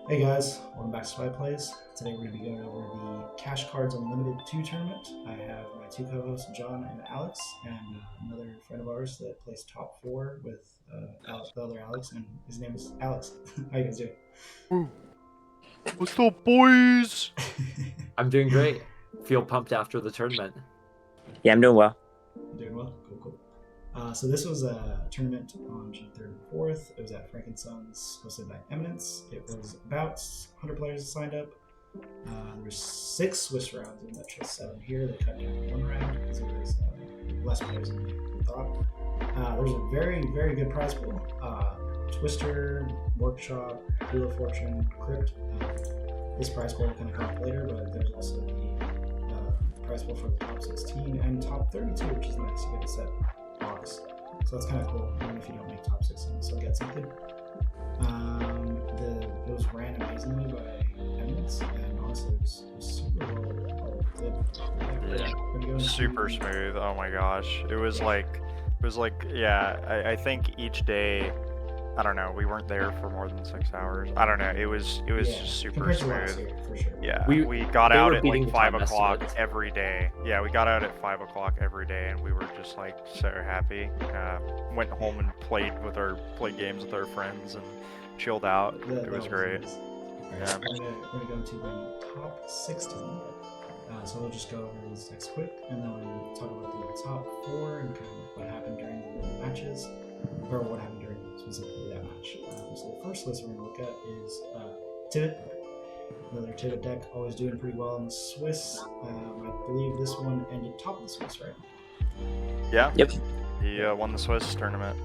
Hey guys, welcome back to Spy Plays. Today we're going to be going over the Cash Cards Unlimited 2 tournament. I have my two co-hosts, John and Alex, and another friend of ours that plays top 4 with the other Alex, and his name is Alex. How you guys doing? What's up, boys? I'm doing great. Feel pumped after the tournament. Yeah, I'm doing well. Doing well? Cool. So this was a tournament on June 3rd and 4th. It was at Frankenson's, hosted by Eminence. It was about 100 players signed up. There were 6 Swiss rounds in that chose 7 here. They cut down 1 round because there was less players than they thought. There's a very good prize pool. Twister, Workshop, Wheel of Fortune, Crypt. This prize pool will kind of come up later, but there's also the prize pool for the top 16 and top 32, which is nice. You get a set box. So that's kind of cool, even if you don't make top 6, you still get something. It was ran amazingly by Eminence, and honestly, it was super well. Super smooth. Oh my gosh, it was like, yeah. I think each day, I don't know. We weren't there for more than 6 hours. I don't know. It was just super smooth. Year, for sure. Yeah, we got out at like 5 o'clock every day. Yeah, we got out at 5 o'clock every day, and we were just like so happy. Went home and played games with our friends and chilled out. It was great. Nice. Yeah. We're gonna go to the top 16. So we'll just go over these next quick, and then we'll talk about the top 4 and kind of what happened during the matches, or what happened during specifically that match. So the first list we're going to look at is Tivit. Another Tivit deck, always doing pretty well in the Swiss. I believe this one ended top of the Swiss, right? Yeah. Yep. He won the Swiss tournament.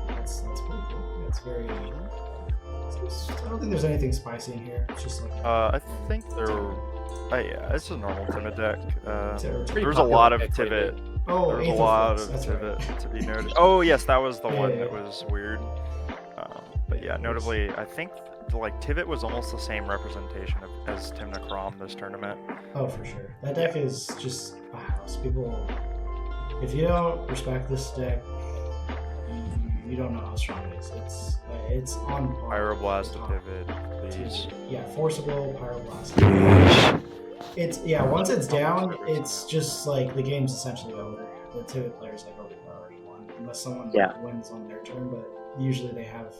That's pretty cool. Yeah, it's very. I don't think there's anything spicy in here. It's just like. I think yeah, it's a normal Tymna deck. There's a popular lot of pick Tivit. Oh, There was a lot of Tivit to be noted. Oh yes, that was the one that was weird. But yeah, notably, I think like Tivit was almost the same representation as Tymna Crom this tournament. Oh, for sure. That deck is just a house. People, if you don't respect this deck, you don't know how strong it is. It's on par. Pyroblast Tivit, please. Yeah, forcible Pyroblast. It's once it's down, it's just like the game's essentially over. The Tivit players like already won, unless someone wins on their turn. But usually they have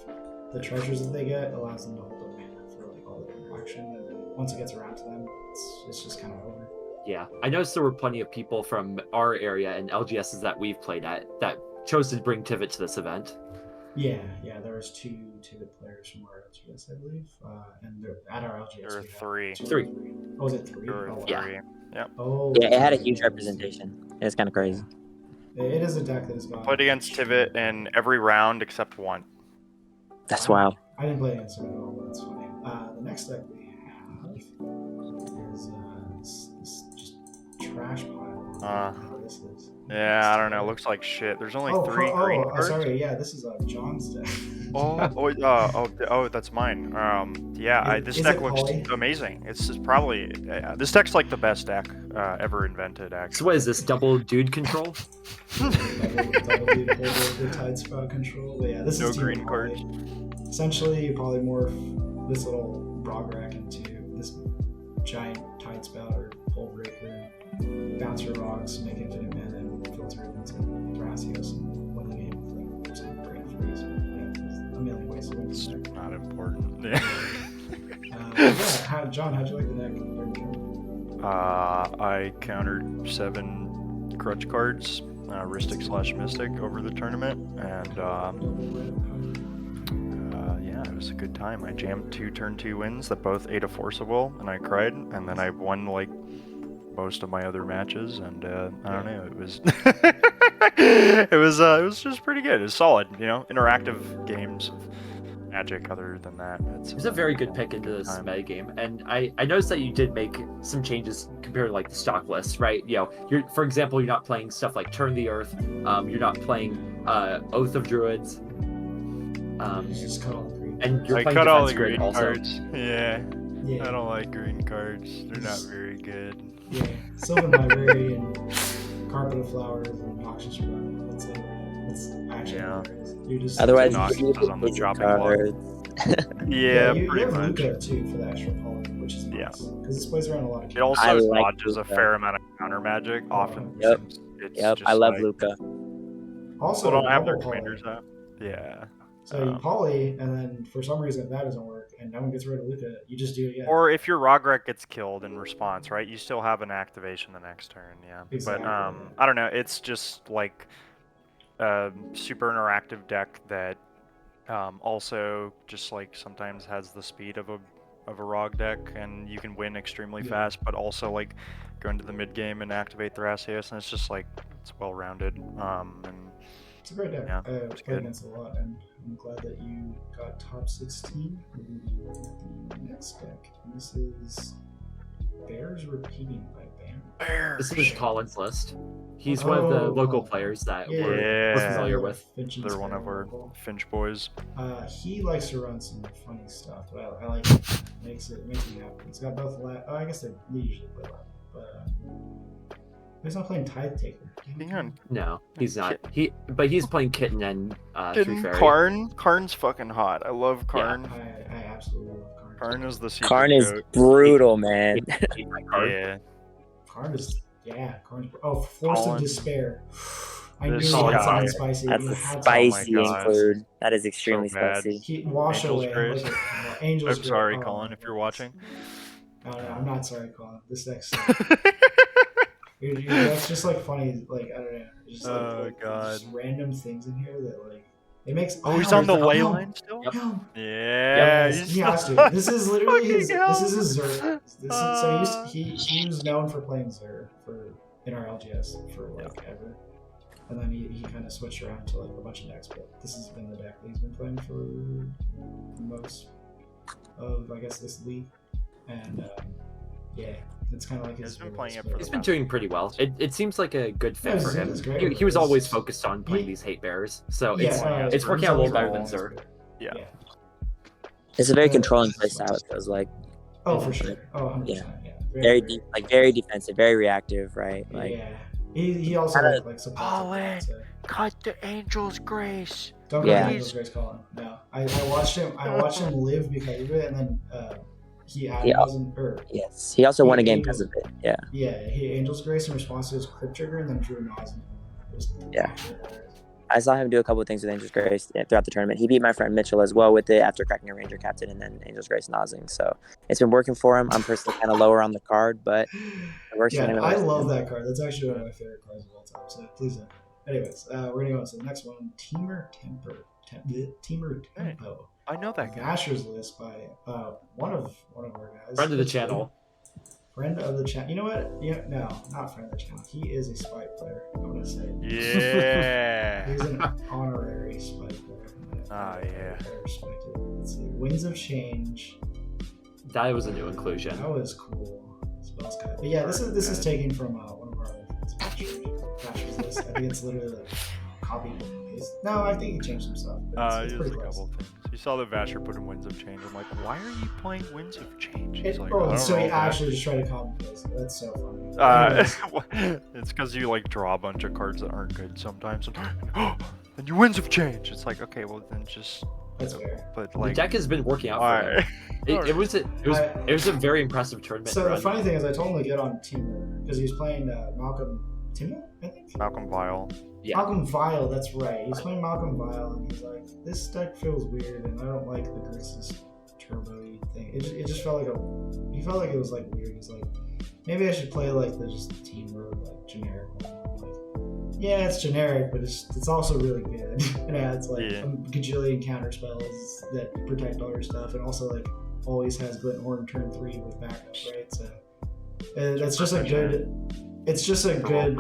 the treasures that they get allows them to hold up mana for like all the interaction, and then once it gets around to them, it's just kind of over. Yeah, I noticed there were plenty of people from our area and LGSs that we've played at that chose to bring Tivit to this event. Yeah, there was 2 Tivit players from our LGS, I believe, and at our LGS There were 3. 3. Oh, was it 3? There were Oh, 3. Yeah. Yep. Oh, Yeah, it had a huge representation. It's kind of crazy. It is a deck that has gone. Played against Tivit in every round except 1. That's wild. I didn't play against him at all, but that's funny. The next deck we have is this just trash pile. I don't know what this is. Yeah, I don't know. Looks like shit. There's only 3 green cards. Sorry. Yeah, this is John's deck. Oh, that's mine. This deck looks amazing. It's just probably this deck's like the best deck ever invented. Actually. So what is this, double dude control? double the tide spout control. But yeah, this is no green cards. Essentially, you polymorph this little Brograk into this giant tide spout or pole breaker, bounce your rocks, make infinite mana, and filter it into Thrasios and win the game with some brain freeze. A million ways to win this deck. Not important. Yeah. John, how'd you like the deck? I countered 7 crutch cards, Rhystic/Mystic over the tournament, and it was a good time. I jammed 2 turn 2 wins that both ate a forcible, and I cried, and then I won like most of my other matches, and I don't know, it was it was just pretty good. It was solid, interactive games of Magic. Other than that, it's a very good pick into this metagame, and I noticed that you did make some changes compared to like the stock list, right? For example, you're not playing stuff like Turn the Earth, you're not playing Oath of Druids, just cut all the green. And you're playing cut all Defense the Grid green also. cards. Yeah, I don't like green cards. They're not very good. Yeah, Sylvan Library and Carpet of Flowers and Noxious Rebellion. That's actually hilarious. You're just Otherwise, Noxious is on the chopping block. Yeah, you pretty have much. Luca too for the extra poly, which is Yeah. nice because this plays around a lot of It counters. also I like dodges a Luca. fair amount of counter magic. Often, Yep. since it's Yep, just I love like, Luca. Also, people don't have their double poly. commanders up. Yeah. So you poly, and then for some reason if that doesn't work, and no one gets rid of Luca, you just do it again. Or if your Rogrek gets killed in response, right? You still have an activation the next turn. Yeah. Exactly. But I don't know. It's just like a super interactive deck that also just like sometimes has the speed of a Rog deck, and you can win extremely fast, but also like go into the mid game and activate Thrasios, and it's just like it's well rounded. And It's a great deck. yeah, I it's played good. against a lot, and I'm glad that you got top 16. We're going to be looking at the next deck, and this is Bears Repeating by Bam. This is Colin's list. He's one of the local players that we're familiar with. They're one of our Finch boys. He likes to run some funny stuff, but I like it. Makes me happy. He's got both I guess they usually play left, but he's not playing Tithe Taker. Hang on. No, he's not. But he's playing Kitten and Teferi. Karn's fucking hot. I love Karn. Yeah. I absolutely love Karn. Karn is the secret Karn is goat. brutal, man. Yeah. Karn is Karn's Force of Despair. I knew This that guy. sounded spicy. That's You a had to- spicy Oh my God. include. That is extremely So bad. spicy. Wash Angel's away. Grace. Look at Angel's I'm Grace. sorry, Oh, Colin, my if you're goodness. watching. No, I'm not sorry, Colin. This deck's that's just like funny. Like I don't know. Just like, Oh, God. just random things in here that like it makes. Oh, he's on the ley line still? Yep. Yeah. Yes, he's he has to. so This is literally his. fucking This is his Xur. hell. He was known for playing Xur in our LGS for like ever, and then he kind of switched around to like a bunch of decks. But this has been the deck that he's been playing for most of I guess this league, and yeah, it's kind of like He's been playing it for He's been doing pretty well. It seems like a good fit for him. it's great. He was always focused on playing these hate bears, so it's working out a little better than Xur. Yeah. It's a very controlling playstyle, it feels like. Oh, for sure. Oh, 100%. Yeah. Very defensive, very reactive, right? Like, yeah. He also like supports it. Cut the Angel's Grace. Don't go to Angel's Grace, Colin. No, I watched him live because of it, and then he wasn't hurt. Yes, he also won a game because of it. Yeah. Yeah, he Angel's Grace in response to his Crypt Trigger, and then drew Nausea. Yeah. I saw him do a couple of things with Angel's Grace throughout the tournament. He beat my friend Mitchell as well with it after cracking a Ranger Captain and then Angel's Grace Nosing. So it's been working for him. I'm personally kind of lower on the card, but it works for him. I love that card. That's actually one of my favorite cards of all time. So please don't. Anyways, we're gonna go on to the next one. Temper Tempo. I know that guy. Asher's List by one of our guys. Friend of the channel. Friend of the channel. You know what? Yeah, no, not friend of the channel. He is a spike player. I'm gonna say. Yeah. He's an honorary spike player. Oh yeah. I respect it. Let's see. Winds of Change. That was a new inclusion. That was cool. Spells guy. But yeah, this is taken from one of our other friends. Asher's List. I think it's literally like copied and pasted. No, I think he changed some stuff. But it's He pretty has a close. couple things. You saw that Vasher put in Winds of Change. I'm like, why are you playing Winds of Change? He's like, I don't So he know, actually just tried to copy and paste it. That's so funny. Anyways, it's because you like draw a bunch of cards that aren't good sometimes, and you Winds of Change. It's like, okay, well then just. that's fair. But like, The deck has been working out for him. It was a very impressive tournament. So run. the funny thing is, I told him to get on Tymna because he was playing Malcolm Tymna, I think. Malcolm Vile. Yeah. Malcolm Vile, that's right. He's playing Malcolm Vile, and he's like, "This deck feels weird, and I don't like the Grace's turbo thing." It just felt like he felt like it was like weird. He's like, maybe I should play like the just Teamer like generic one. Like, yeah, it's generic, but it's also really good. It adds like a gajillion counter spells that protect all your stuff, and also like always has Glint Horn turn 3 with backup, right? So that's just a good. It's just a good.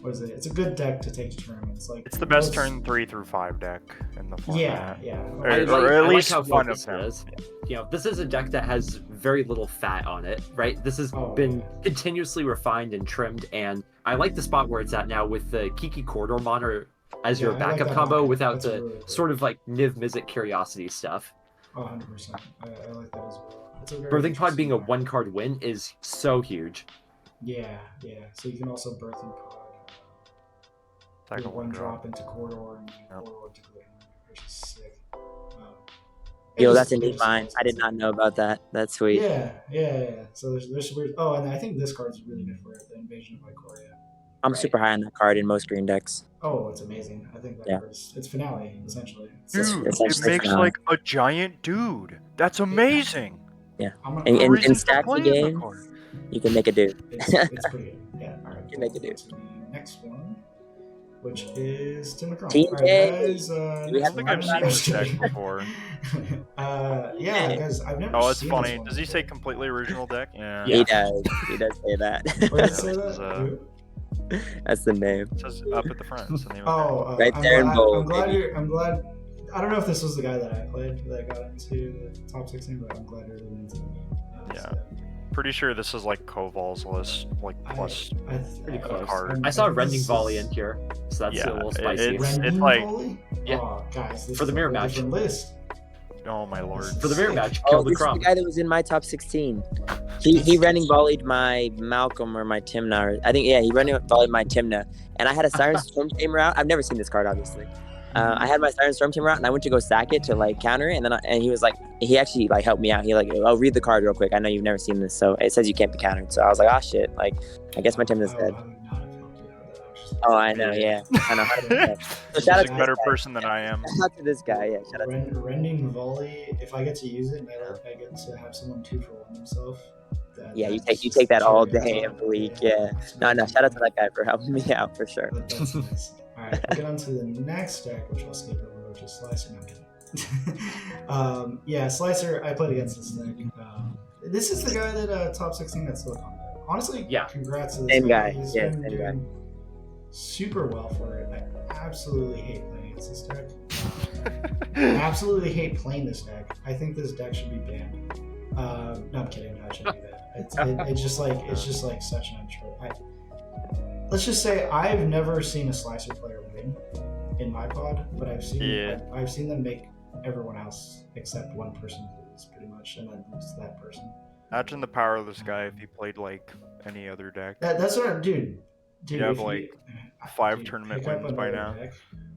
What is it? It's a good deck to take to tournaments. Like it's the best turn 3 through 5 deck in the format. Yeah. Or at least how one of focused them. it is. You know, this is a deck that has very little fat on it, right? This has been continuously refined and trimmed, and I like the spot where it's at now with the Kiki Corridor Monitor as your backup combo without That's the really cool. sort of like Niv Mizzet Curiosity stuff. 100%. I like that as well. It's a very Birthing Pod being a interesting deck. 1-card win is so huge. Yeah. So you can also Birthing Pod. Second One one drop into Corridor and Corridor to Glint, which is sick. Yo, just- that's a it new just find. makes I did sense. not know about that. That's sweet. Yeah. So there's weird. Oh, and I think this card's really good for it. The Invasion of Ikoria. I'm Right. super high on that card in most green decks. Oh, it's amazing. I think that Yeah. card is it's finale essentially. Dude, It's it actually makes finale. like a giant dude. That's amazing. I'm In, gonna, No in, reason in for stacks of playing the game, card. you can make a dude. it's pretty good. Yeah. All right. You make it, On dude. to the next one, which is Tymna. TJ. All right, guys. Do we I Next don't think I've one. seen this deck before. Yeah, guys. I've never Oh, it's seen funny. this one Does he say before. completely original deck? Yeah. He does. He does say that. Where does it Yeah, say this is, that? That's the name. It says up at the front. It's the name of Oh, Right I'm there in glad, bold, I'm glad baby. I'm glad. I don't know if this was the guy that I played that got into the top 16, but I'm glad you're really into the game. Yeah. Pretty sure this is like Koval's list, like plus. Pretty close. Card. I saw think Rending this Volley is- in here, so that's Yeah, a little spicy. it's Rending like- Volley? Yeah. Oh, guys, this For the is mirror a whole match. different list. Oh my lord. For the mirror Sick. match, Oh, kill the this is the crumb. guy that was in my top 16. He running volleyed my Malcolm or my Tymna. Or, I think, yeah, he running volleyed my Tymna. And I had a Siren Storm Tamer out. I've never seen this card, obviously. I had my Siren Storm Tamer out, and I went to go sack it to like counter it, and then and he was like, he actually like helped me out. He like, oh, read the card real quick. I know you've never seen this, so it says you can't be countered. So I was like, oh shit, like I guess my Tymna's dead. I would not have helped you with that, actually. Oh, I know, yeah, I know. 100%. So He's shout out a to better this guy. person than I am. Shout out to this guy, yeah. Shout out to Rending Volley, if I get to use it and I get to have someone 2-for-1 himself. yeah. You that's take that all cherry on day, top. every week, yeah. No, shout out to that guy for helping me out for sure. That's nice. Alright, we'll get on to the next deck, which I'll skip over, which is Slicer. No, I'm kidding. Yeah, Slicer, I played against this deck. This is the guy that top 16 at Silicon deck. Honestly, Yeah. congrats to this Same guy, He's yeah, been same guy. doing super well for it. I absolutely hate playing against this deck. I absolutely hate playing this deck. I think this deck should be banned. No, I'm kidding. No, I shouldn't do that. It's just like such an untrue. Let's just say I've never seen a Slicer player win in my pod, but I've seen them make everyone else except one person lose, pretty much, and then lose to that person. Imagine the power of this guy if he played like any other deck. That's what I'm, dude. You have, if like, 5 tournament pick up wins by another now. deck,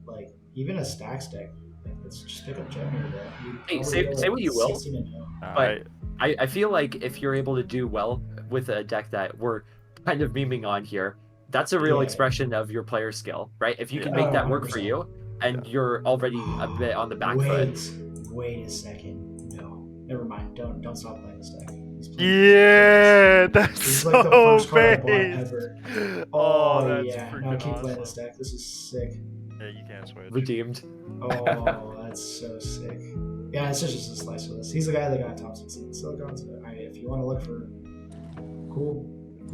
like even a stacks deck, like, let's just pick up Gemini, bro. You'd Hey, probably say go, what you will. 16-0. But I feel like if you're able to do well with a deck that we're kind of memeing on here, that's a real Yeah. expression of your player skill, right? If you can Yeah. make that work for 100%. you, and you're already a bit on the back foot. Wait a second. No, never mind. Don't stop playing this deck. Yeah, that's This is so like the first card I bought base. ever. Oh, that's yeah. freaking No, keep awesome. playing this deck. This is sick. Yeah, you can't switch. Redeemed. Oh, that's so sick. Yeah, it's just a slice of this. He's the guy that got top 16 Silicon. So if you want to look for cool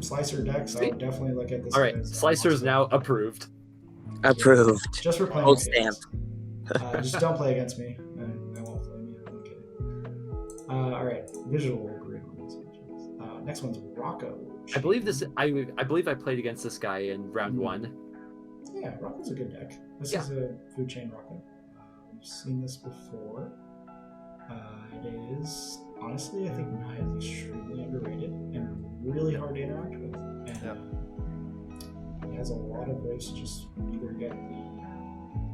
slicer decks, I would definitely look at this. All right, guy's Slicer is monster. now approved. Approved. Just for playing. Gold against. stamp. Just don't play against me. I won't blame you. I'm kidding. All right, visual grid. Next one's Rocco. I believe this. I believe I played against this guy in round one. Yeah, Rocco's a good deck. This Yeah. is a food chain Rocco. We've seen this before. It is honestly, I think Naya is extremely underrated and really hard to interact with. And it has a lot of ways to just either get the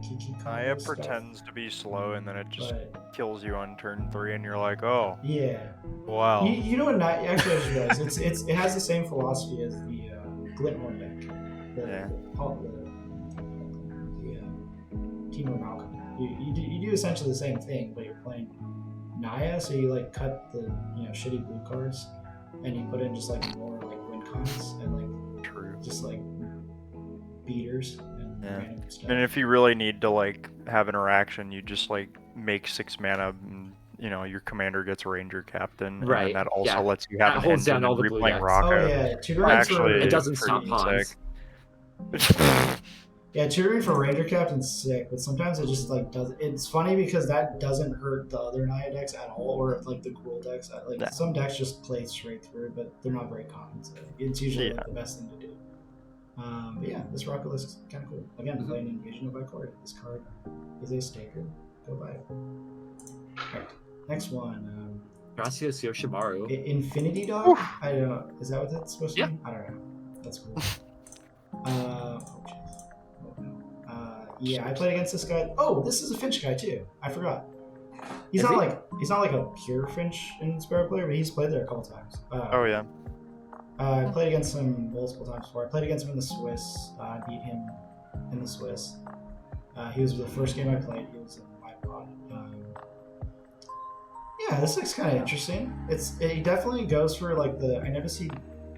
Kiki Naya stuff, pretends to be slow and then it just but kills you on turn 3 and you're like, oh, yeah. wow. You know what? Naya actually, I just realized it has the same philosophy as the Glinthorn deck. Yeah. The Team of Malcolm. You do essentially the same thing, but you're playing Naya, so you like cut the shitty blue cards, and you put in just like more like win cons and like True. just like beaters and Yeah. random stuff. And if you really need to like have interaction, you just like make 6 mana and your commander gets Ranger Captain. Right, And that also yeah. lets you have That an holds down engine all the and blue replaying decks. Rocco. Oh yeah, tutoring Actually, for It doesn't stop pretty pawns. sick. yeah, tutoring for Ranger Captain's sick, but sometimes it just like does. It's funny because that doesn't hurt the other Naya decks at all, or like the Gruul decks. Like Yeah. some decks just play straight through, but they're not very common. So it's usually like, the best thing to do. But yeah, this Rocco list is kind of cool. Again, playing Invasion of Ikoria. This card is a staker. Go buy it. Alright, next one. Gracias Yoshimaru. Infinity Dog? I don't know. Is that what that's supposed to Yeah. be? I don't know. That's cool. Oh, jeez. Oh, no. Yeah, I played against this guy. Oh, this is a Finch guy, too. I forgot. he's Is not he? like a pure Finch and Sparrow player, but he's played there a couple times. Oh yeah. I played against him multiple times before. I played against him in the Swiss. I beat him in the Swiss. He was the first game I played. He was in my pod. Yeah, this looks kind of interesting. He definitely goes for like the. I notice he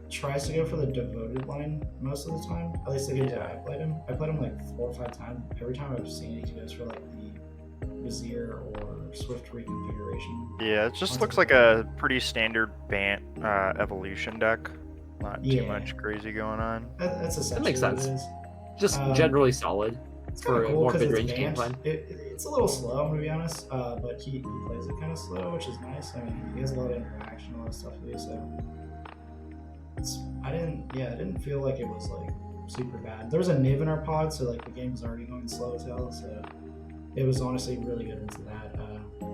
tries to go for the devoted line most of the time. At least the games that I played him. I played him like 4 or 5 times. Every time I've seen it, he goes for like the Vizier or Swift reconfiguration. Yeah, it just looks like a pretty standard Bant evolution deck. Not too much crazy going on. That's essentially makes sense. what it is. Just generally solid It's for kind of a cool more because mid-range it's game Bant. plan. It's a little slow, I'm gonna be honest, but he plays it kind of slow, which is nice. I mean, he has a lot of interaction, a lot of stuff to do. So I didn't feel like it was like super bad. There was a Niv in our pod, so like the game was already going slow as hell. So it was honestly really good into that.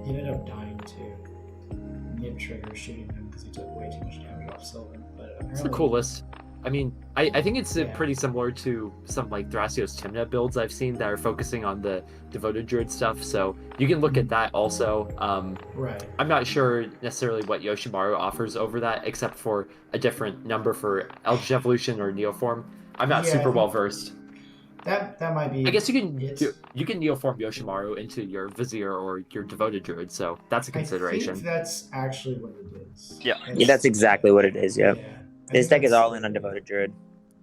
He ended up dying to Niv trigger shooting him because he took way too much damage off Sylvan. But It's the coolest. I mean, I think it's pretty similar to some like Thrasios Tymna builds I've seen that are focusing on the devoted druid stuff. So you can look at that also. Right. I'm not sure necessarily what Yoshimaru offers over that, except for a different number for Eldritch Evolution or Neoform. I'm not super well versed. That might be. I guess you can Neoform Yoshimaru into your Vizier or your devoted druid, so that's a consideration. I think that's actually what it is. Yeah. Yeah, that's exactly what it is. Yep. Yeah. This deck is all in on devoted druid.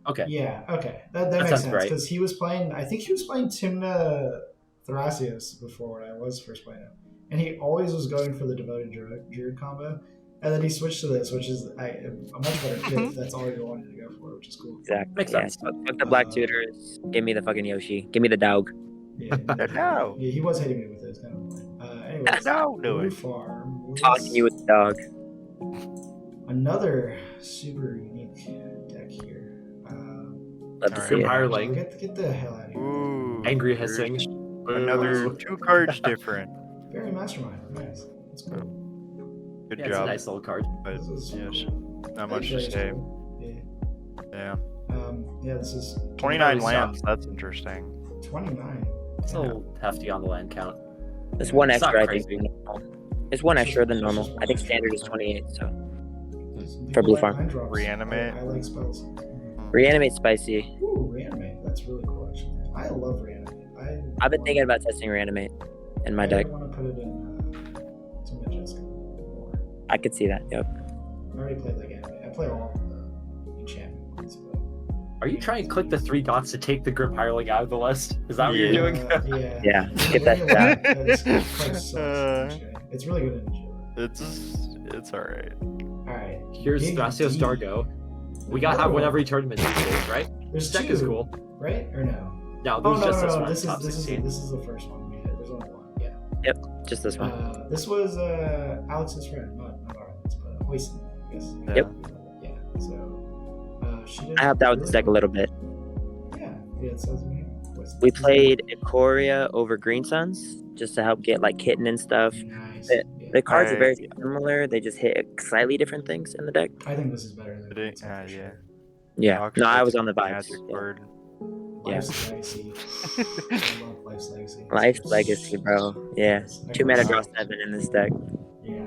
Okay. Yeah. Okay. That makes sounds sense right. because he was playing. I think he was playing Tymna Thrasios before when I was first playing him, and he always was going for the devoted druid combo, and then he switched to this, which is a much better fit. If that's all you wanted to go for, which is cool. Exactly. Makes sense. Fuck the black tutors. Give me the fucking Yoshi. Give me the dog. Yeah. No. Yeah, he was hitting me with it. It's kind of annoying. Anyways, No, do Blue it. Farm. Talking you with the dog. Another super unique deck here. Love to All see it. Empire Link. Get the hell out of here. Ooh, Angry there's hissing. Another Boo. 2 cards different. Very mastermind. Nice. That's cool. Good Yeah, it's a job. nice little card. But This is yes, not very much to say. cool. Yeah. Yeah. Yeah, this is 29 Very lands. That's interesting. 29. It's a little hefty on the land count. It's one It's not extra, I think. crazy. than normal. It's one extra than normal. I think standard is 28. So For Blue Farm. Reanimate. I like spells. reanimate spicy. Ooh, reanimate. That's really cool, actually. I love reanimate. I've been thinking about testing reanimate in my deck. I want to put it in some Jessica more. I could see that. Yep. I already played like anime. I play all of the enchantment ones, but Are you trying to click the 3 dots to take the Grim Hireling out of the list? Is that what you're doing? Yeah. Yeah. Get that down. This card sucks, actually. It's really good in Najeela. It's alright. Alright. Here's Big Thrasios D. Dargo. We gotta have one every tournament these days, right? There's This deck two, is cool. right? Or no? No, Oh, there's no, just no, this no. one, This top is 16. this is the first one we had. There's only one. Yeah. Just this one. This was Alex's friend, not ours, but Hoyson, I guess. Yeah. Yep. Yeah. So she did. I helped out with this deck a little bit. Yeah. Yeah. It says me. We played Ikoria over Green Suns just to help get like kitten and stuff. Nice. The cards are very I- similar. They just hit slightly different things in the deck. I think this is better than Did it? Green Sun, for Yeah. sure. Yeah. No, I was Oxford's on the vibes. Magic Yeah. card. Life's Legacy. I love Life's Legacy. Life's Legacy, bro. Yeah. Yes. 2 mana draw 7 in this deck. Yeah.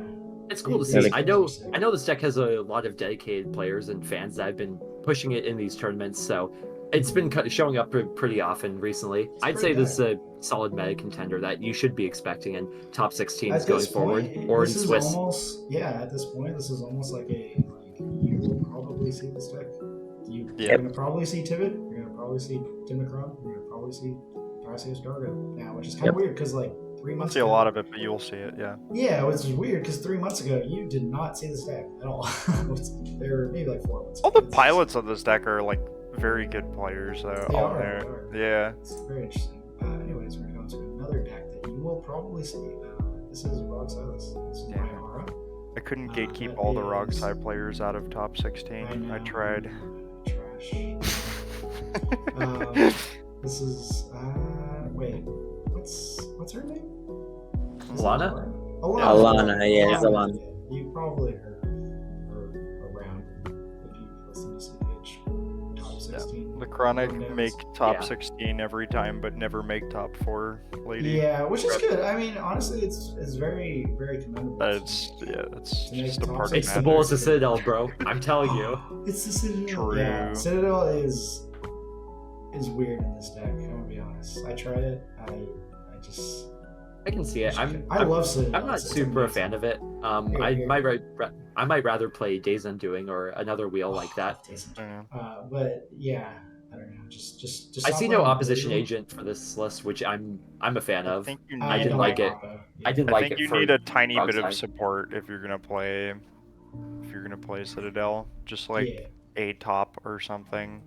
It's cool to Yeah, see. the I know cards are sick. this deck has a lot of dedicated players and fans that have been pushing it in these tournaments, so it's been showing up pretty often recently. I'd say pretty this is a solid meta contender that you should be expecting in top 16s At going this forward, point, or in this is Swiss. almost at this point, this is almost like you will probably see this deck. You're Yeah. gonna probably see Tibet. You're gonna probably see Tymna. You're gonna probably see Thrasios Dargo now, which is kind of weird because like 3 I'll months. see a ago, lot of it, but you'll see it. Yeah. Yeah, which is weird because 3 months ago you did not see this deck at all. There were maybe like 4 months. All the ago. pilots of this deck are like very good players, though. They All are, there. they are. Yeah. It's very interesting. Anyways, we're going to another deck that you will probably see. This is Rog Silas. This is Yeah. my aura. I couldn't gatekeep that all the ROG is- side players out of top 16. I know. tried. Trash. This is wait, what's her name? Is it Alana? Alana, yeah, it's Alana. You probably heard her around if you listen to CH top 16. The Chronic Rundowns. make top Yeah. 16 every time, but never make top 4 lady. Yeah, which is good. I mean, honestly, it's very very commendable. That's just a part of It's the magic. Bulls of Citadel, bro. I'm telling you. It's the Citadel. True. Yeah, Citadel is weird in this deck. I'm gonna be honest. I tried it. I just. I can see it. I love Citadel. I'm not It's super a amazing. fan of it. I might rather play Days Undoing or another wheel like that. Decent. Yeah. But yeah, I don't know. Just. I stop see no playing opposition blue. agent for this list, which I'm a fan I of. think you I need, didn't like it. Oppo. I didn't like think it you for need a tiny Frog bit of side. support if you're gonna play Citadel. Just like Yeah, a top or something.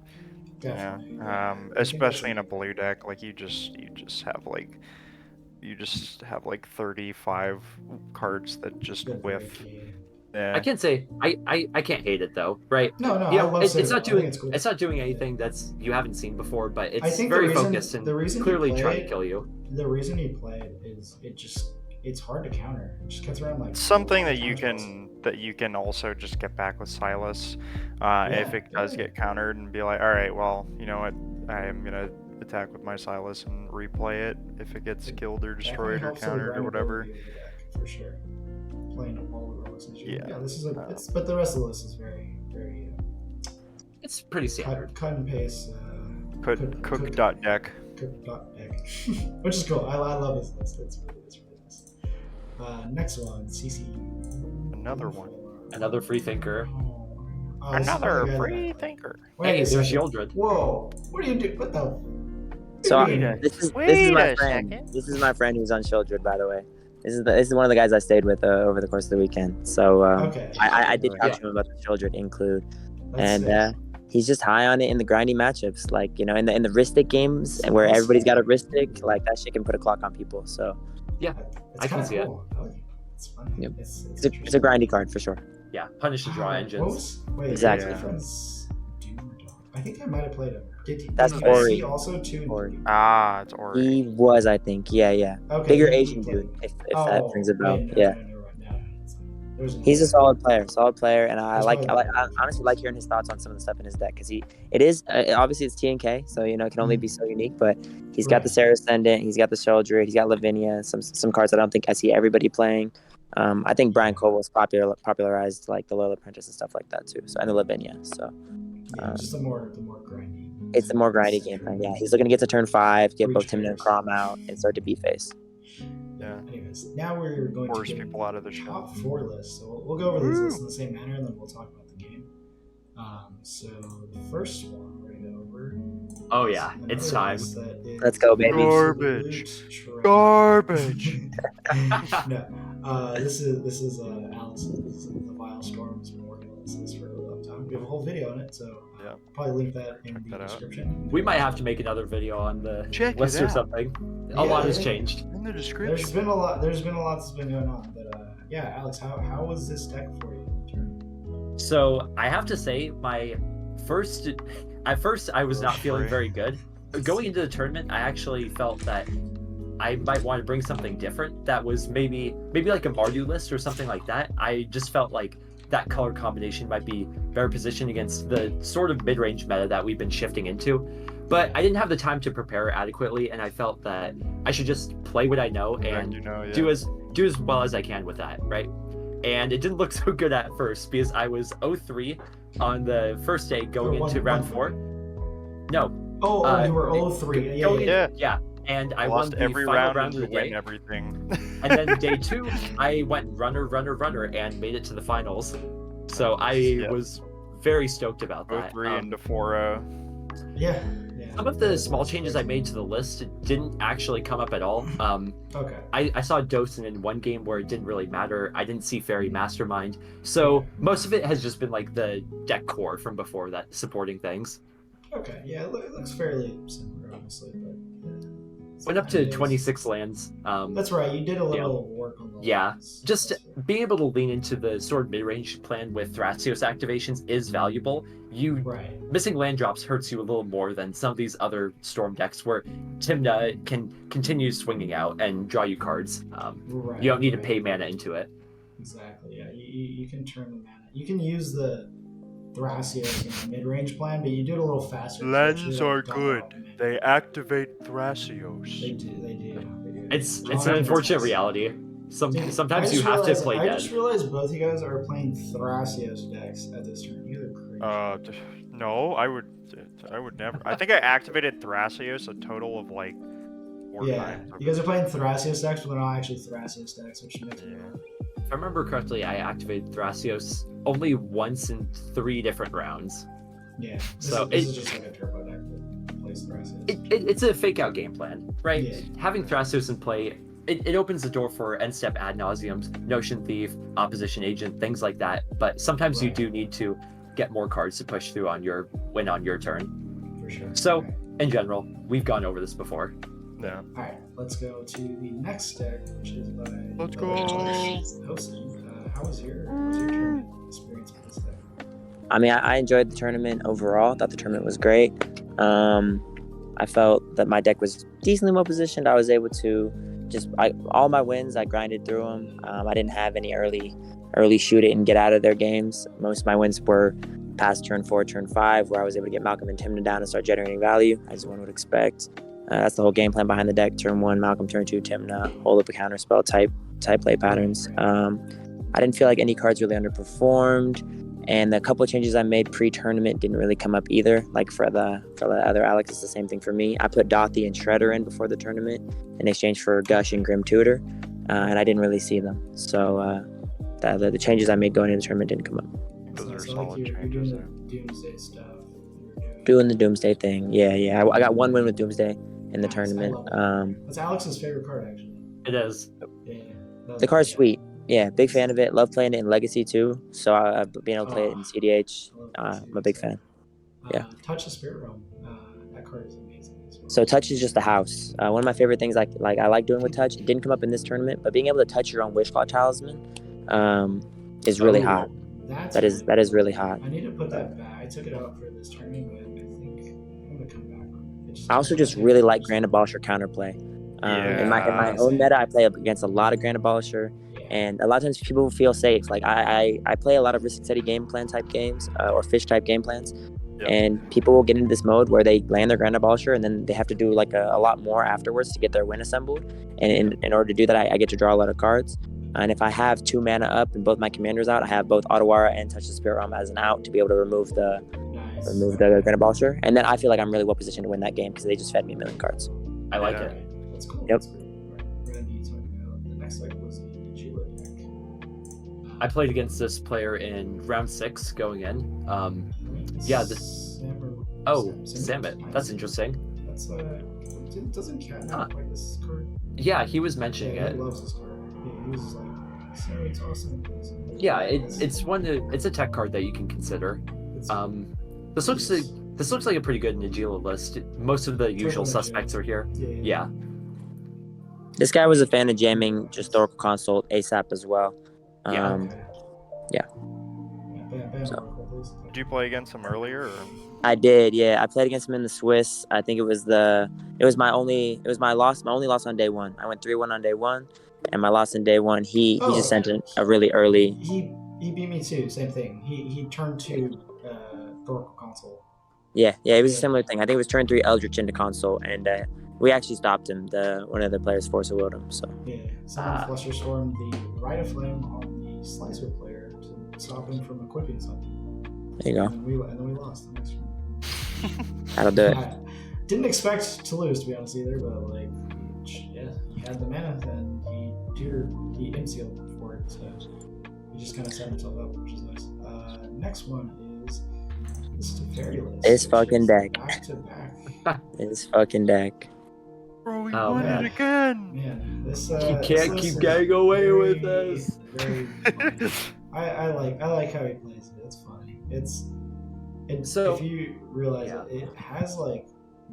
definitely. Yeah. I think Especially in that's a blue deck, like you just have like 35 cards that just good whiff. break, yeah. Yeah. I can't say I can't hate it though, right? No, You I know, love it's Citadel. not I think doing it's cool. it's not doing anything that's you haven't seen before, but I it's think very the reason, focused and the reason clearly you play trying to it, kill you. The reason you play it is it's hard to counter. It just gets around like Something that you counter can also just get back with Silas if it does yeah. get countered and be like, all right, well, you know what, I am gonna attack with my Silas and replay it if it gets killed or Definitely destroyed or helps with the countered or whatever. grindability of the deck, for sure. Playing a PolyRog. Yeah. This is but the rest of the list is very It's pretty standard. cut and paste. Cook dot deck. Cook dot deck, which is cool. I love this list. It's really nice. Next one, CCU. Another one. Another free thinker. Oh, this is Another the guy free that- thinker. Wait Hey, a there's second. Yildred. Whoa! What do you do? What the? So Wait a this is Wait my a friend. second. This is my friend who's on Shieldred, by the way. This is one of the guys I stayed with over the course of the weekend. So Okay. I did talk Yeah. to him about the Shieldred include, That's sick. and he's just high on it in the grindy matchups, like in the Ristic games, and where That's everybody's got a fair. Ristic, like that shit can put a clock on people. So It's I can kinda see it. cool. I like it. It's fun. Yep. It's it's a grindy card for sure. Yeah, punish and draw What engines. was, wait, Exactly. my friend's Doom or Dog? I think I might have played him. That's did Ori. he also too? Ori. Ah, it's Ori. He was, I think, yeah, Okay, bigger he Asian played. dude, if that rings a bell. Wait, Yeah. No. He's a solid player, and I He's probably I honestly like hearing his thoughts on some of the stuff in his deck because it is obviously it's TNK, so it can only be so unique. But he's got the Sarah Ascendant, he's got the Sheldred, he's got Lavinia, some cards I don't think I see everybody playing. I think Brian Cole was popularized like the Loyal Apprentice and stuff like that too. So and the Lavinia, so just the more grindy. it's the more grindy game plan. Yeah, he's looking to get to turn 5, get both Tymna and Reach Crom out, and start to B face. Yeah. Anyways, now we're going Force to get people out of the show. top 4 lists. So we'll go over these lists in the same manner, and then we'll talk about the game. So the first one we're gonna go over. Oh yeah, is it's another time. list that is Let's go, baby. Garbage. absolute trash. Garbage. No, this is Alex. The Vile Storm has been working on this for a really long time. We have a whole video on it, so Yeah. probably link that in Check the that out. description. We might have to make another video on the Check it list or out. something. Yeah, A lot I has think- changed. In the There's description. been a lot. There's been a lot that's been going on, but yeah, Alex, how was this deck for you? So I have to say, at first I was not feeling Free. very good. Going into the tournament, I actually felt that I might want to bring something different. That was maybe like a Mardu list or something like that. I just felt like that color combination might be better positioned against the sort of mid-range meta that we've been shifting into. But I didn't have the time to prepare adequately, and I felt that I should just play what I know and do as well as I can with that, right? And it didn't look so good at first because I was 0-3 on the first day going into round 4. No. You were 0-3. Yeah. And I won lost the every final round round and of the win day. everything. And then day 2, I went runner, and made it to the finals. So I was very stoked about that. 3 into 4-0. Yeah. Some of the small changes I made to the list didn't actually come up at all. Okay. I saw Dosen in one game where it didn't really matter. I didn't see Fairy Mastermind. So most of it has just been like the deck core from before that supporting things. Okay. Yeah, it looks fairly similar, honestly, but Went up to 26 lands. That's right. You did a little work on the lands. Just That's right. being able to lean into the sort of mid-range plan with Thrasios activations is valuable. Right. Missing land drops hurts you a little more than some of these other Storm decks where Tymna can continue swinging out and draw you cards. Right. You don't need to pay mana into it. Exactly. Yeah. You can turn the mana. You can use the Thrasios mid-range plan, but you do it a little faster. So Lens actually, are like, dump good. out mid. They activate Thrasios. They do. It's Long an unfortunate attacks. reality. Dude, Sometimes you have to play I dead. just realized both you guys are playing Thrasios decks at this turn. You guys are crazy. No, I would never. I think I activated Thrasios a total of like 4 times. You guys are playing Thrasios decks, but they're not actually Thrasios decks, which makes me mad. If I remember correctly, I activated Thrasios only once in 3 different rounds. Yeah. This is just like a turbo deck that plays Thrasios. It's a fake out game plan, right? Yeah. Having Thrasios in play, it opens the door for end step ad nauseums, Notion Thief, Opposition Agent, things like that. But sometimes you do need to get more cards to push through on your turn. For sure. So, in general, we've gone over this before. Yeah. Alright, let's go to the next deck, which is by Let's go. hosting. How was your tournament experience with this deck? I mean, I enjoyed the tournament overall. Thought the tournament was great. I felt that my deck was decently well positioned. I was able to all my wins, I grinded through them. I didn't have any early shoot it and get out of their games. Most of my wins were past turn 4, turn 5, where I was able to get Malcolm and Tymna down and start generating value, as one would expect. That's the whole game plan behind the deck. Turn 1, Malcolm. Turn 2, Tymna. Hold up a counterspell type play patterns. I didn't feel like any cards really underperformed, and the couple of changes I made pre-tournament didn't really come up either. Like for the other Alex, it's the same thing for me. I put Dothy and Shredder in before the tournament in exchange for Gush and Grim Tutor, and I didn't really see them. So the changes I made going into the tournament didn't come up. Those are So solid you're changes. doing the Doomsday stuff. Doing the Doomsday thing, yeah. I got 1 win with Doomsday in the Nice, tournament. I love That's Alex's favorite card, actually. It is. Yeah. The card's sweet. Yeah, big fan of it. Love playing it in Legacy too. So being able to play it in CDH, I'm a big fan. Yeah. Touch the Spirit Realm. That card is amazing as well. So touch is just a house. One of my favorite things I like doing with touch. It didn't come up in this tournament, but being able to touch your own Wishclaw Talisman is really hot. That is really hot. I need to put that back. I took it out for this tournament, but I think I'm gonna come back on it. I also just really like Grand Abolisher counterplay. In my own meta, I play up against a lot of Grand Abolisher, and a lot of times people feel safe. Like I play a lot of risk steady game plan type games or fish type game plans, and people will get into this mode where they land their Grand Abolisher and then they have to do like a lot more afterwards to get their win assembled. And in order to do that, I get to draw a lot of cards. And if I have 2 mana up and both my commanders out, I have both Otawara and Touch the Spirit Realm as an out to be able to remove the Grand Abolisher. And then I feel like I'm really well positioned to win that game because they just fed me 1,000,000 cards. I like it. That's cool. Yep. That's great. We're gonna be talking about the next deck was the Najeela deck. I played against this player in round 6 going in. Sambit. That's interesting. That's doesn't Cat like this card? Yeah, he was mentioning He it. loves this card. He was like, it's awesome. Yeah, it's a tech card that you can consider. This looks like a pretty good Najeela list. Most of the usual suspects are here. Yeah. This guy was a fan of jamming just Oracle Consult ASAP as well. Did you play against him earlier? Or? I did, yeah. I played against him in the Swiss. I think it was my only loss on day 1. I went 3-1 on day 1, and my loss in day 1. He just sent a really early. He beat me too. Same thing. He turned to Oracle Console. Yeah, it was a similar thing. I think it was turn 3 Eldritch into Console, and we actually stopped him. One of the players force willed him. So someone Flusterstormed the Rite of Flame on the Slicer player to stop him from equipping something. There you go. And then we lost the next round. That'll do it. I didn't expect to lose, to be honest, either, but he had the mana, and he M-sealed for it, so he just kind of set himself up, which is nice. Next one is this Teferi list. This fucking deck. Back to back. This fucking deck. Bro, we won it again. Man, this You can't keep getting away with this. I like how he plays it. It's funny. So if you realize it has like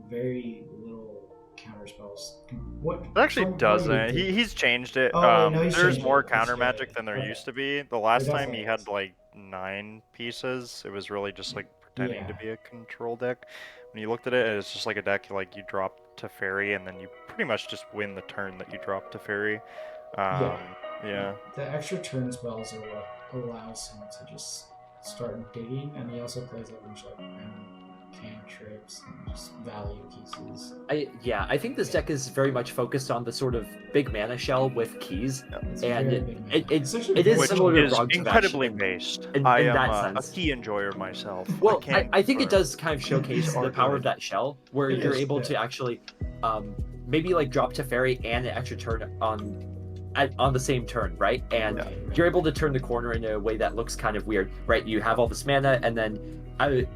very little counter spells. What It actually doesn't. He's changed it. He's there's changed more it. counter That's magic right. than there Okay. used to be. The last There time he definitely had is. like 9 pieces. It was really just like pretending to be a control deck. When you looked at it, it's just like a deck like you drop Teferi and then you pretty much just win the turn that you drop Teferi. Yeah. The extra turn spells are what allows him to just start digging, and he also plays a bunch of like random cantrips and just value pieces. I think this deck is very much focused on the sort of big mana shell with keys, It's and very big mana. it It's actually is very Which similar to is Rog's incredibly Fetch based. in I that am a sense. key enjoyer myself. Well, can I think it confirm. does kind of showcase the Are power of good. that shell, where It you're is, able yeah. to actually maybe like drop Teferi and an extra turn on the same turn, right? And Right. you're able to turn the corner in a way that looks kind of weird, right? You have all this mana, and then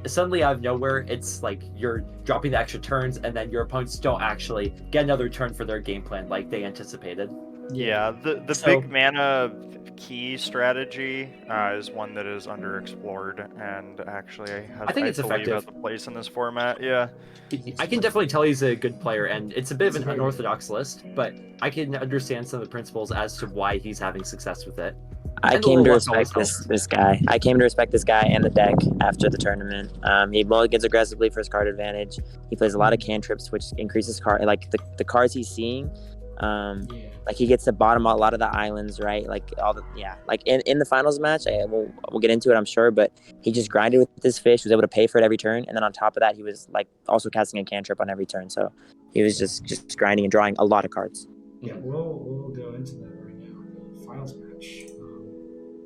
suddenly out of nowhere, it's like you're dropping the extra turns, and then your opponents don't actually get another turn for their game plan like they anticipated. Yeah, the So- big mana key strategy is one that is underexplored and actually has, I think it's believe, effective. has a place in this format. Yeah. I can definitely tell he's a good player, and it's a bit of He's an very good. unorthodox list, but I can understand some of the principles as to why he's having success with it. I And the came to little respect leftovers this guy. I came to respect this guy and the deck after the tournament. He mulligans aggressively for his card advantage. He plays a lot of cantrips, which increases card like the cards he's seeing. Like he gets to bottom a lot of the islands, right? Like like in the finals match, we'll get into it, I'm sure. But he just grinded with this fish, was able to pay for it every turn, and then on top of that, he was like also casting a cantrip on every turn. So he was just grinding and drawing a lot of cards. Yeah, we'll go into that right now. The finals match.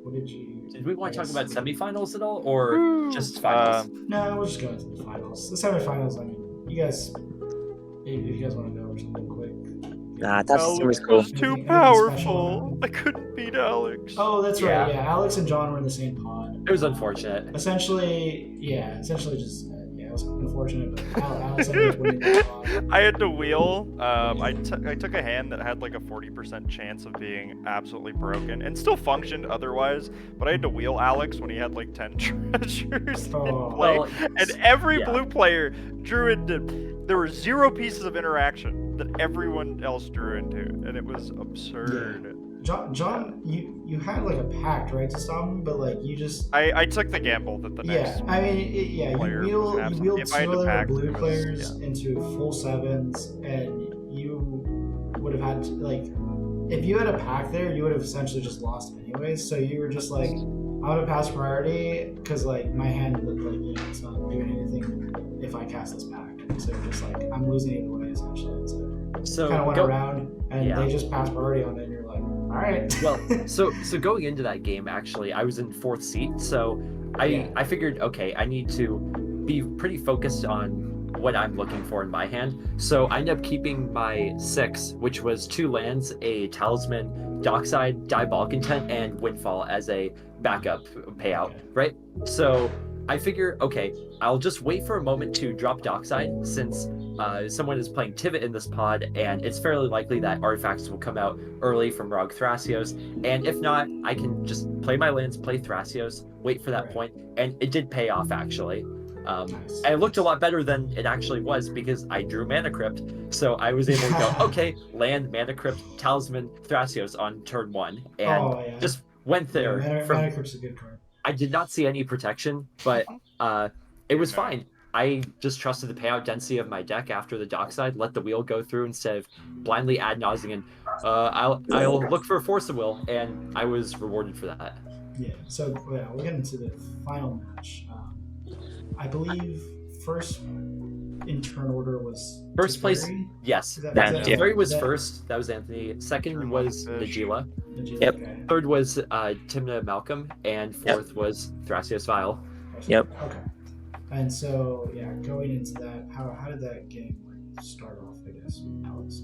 What did you? Did we want to I talk guess- about semifinals at all, or just finals? No, we'll just go into the finals. The semifinals. I mean, you guys, if you guys want to go over something quick. Nah, that's Alex super cool. was too Anything special powerful. I couldn't beat Alex. Oh, that's Yeah. right. Yeah, Alex and John were in the same pod. It was unfortunate. Essentially just it was unfortunate, but Alex ended up winning the pod. I had to wheel. I took a hand that had like a 40% chance of being absolutely broken and still functioned otherwise, but I had to wheel Alex when he had like 10 treasures in Oh. play. Well, And every yeah. blue player drew into. There were 0 pieces of interaction that everyone else drew into, and it was absurd. John, you had like a pact, right, to stop him, but like you just I took the gamble that the next. I mean you player was wheeled absent. you wheeled If I had two to other pact, blue it was- players into full 7s, and you would have had to, like, if you had a pack there, you would have essentially just lost anyways. So you were just like, I'm gonna pass priority because like my hand looked like it's not doing anything if I cast this pack. So you're just like, I'm losing either way essentially. So kind of went around and they just passed priority on it, and you're like, all right. Well, so going into that game, actually, I was in 4th seat, so I figured, okay, I need to be pretty focused on what I'm looking for in my hand. So I ended up keeping my 6, which was 2 lands, a Talisman, Dockside, Diabolic Intent, and Windfall as a backup payout, right? So I figure, okay, I'll just wait for a moment to drop Dockside, since someone is playing Tivit in this pod, and it's fairly likely that artifacts will come out early from Rog Thrasios, and if not, I can just play my lands, play Thrasios, wait for that point, and it did pay off, actually. Nice. And it looked a lot better than it actually was, because I drew Mana Crypt, so I was able to go, okay, land, Mana Crypt, Talisman, Thrasios on turn 1, and just went there. Mana Crypt's a good card. I did not see any protection, but it was fine. I just trusted the payout density of my deck after the Dockside, let the wheel go through instead of blindly ad nauseam. I'll look for a Force of Will, and I was rewarded for that. Yeah, so we'll get into the final match. I believe first in turn order was First place, Teferi? yes. Yeah. Third was first, that was Anthony. Second was Najeela. Yep. Okay. Third was Tymna Malcolm, and fourth was Thrasios Vile. Yep. Okay. And so, going into that, how did that game start off, I guess, Alex?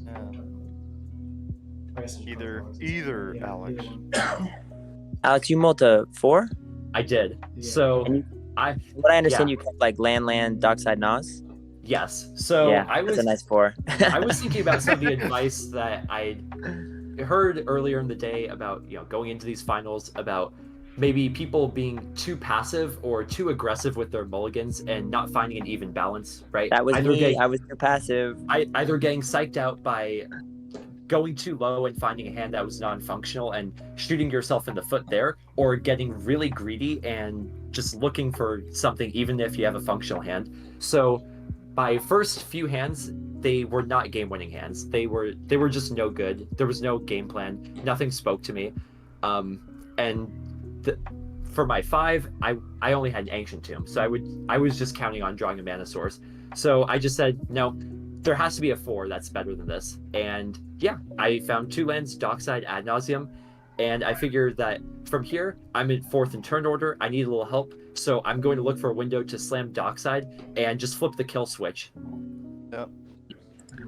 I guess it's Either probably Alex. either one. Alex, you mulled a 4? I did. Yeah. So, And I what I understand, you kept like land, Dockside, Nas. yes. So Yeah, I was that's a nice 4. I was thinking about some of the advice that I heard earlier in the day about, going into these finals, about maybe people being too passive or too aggressive with their mulligans and not finding an even balance, right? That was either me. I was too passive. either getting psyched out by going too low and finding a hand that was non-functional and shooting yourself in the foot there, or getting really greedy and just looking for something even if you have a functional hand. So my first few hands, they were not game-winning hands. They were just no good. There was no game plan. Nothing spoke to me. And for my 5, I only had Ancient Tomb, so I was just counting on drawing a mana source. So I just said, no, there has to be a 4 that's better than this. And yeah, I found 2 lands, Dockside, Ad Nauseam, and I figured that from here, I'm in 4th in turn order. I need a little help, so I'm going to look for a window to slam Dockside and just flip the kill switch. Yep.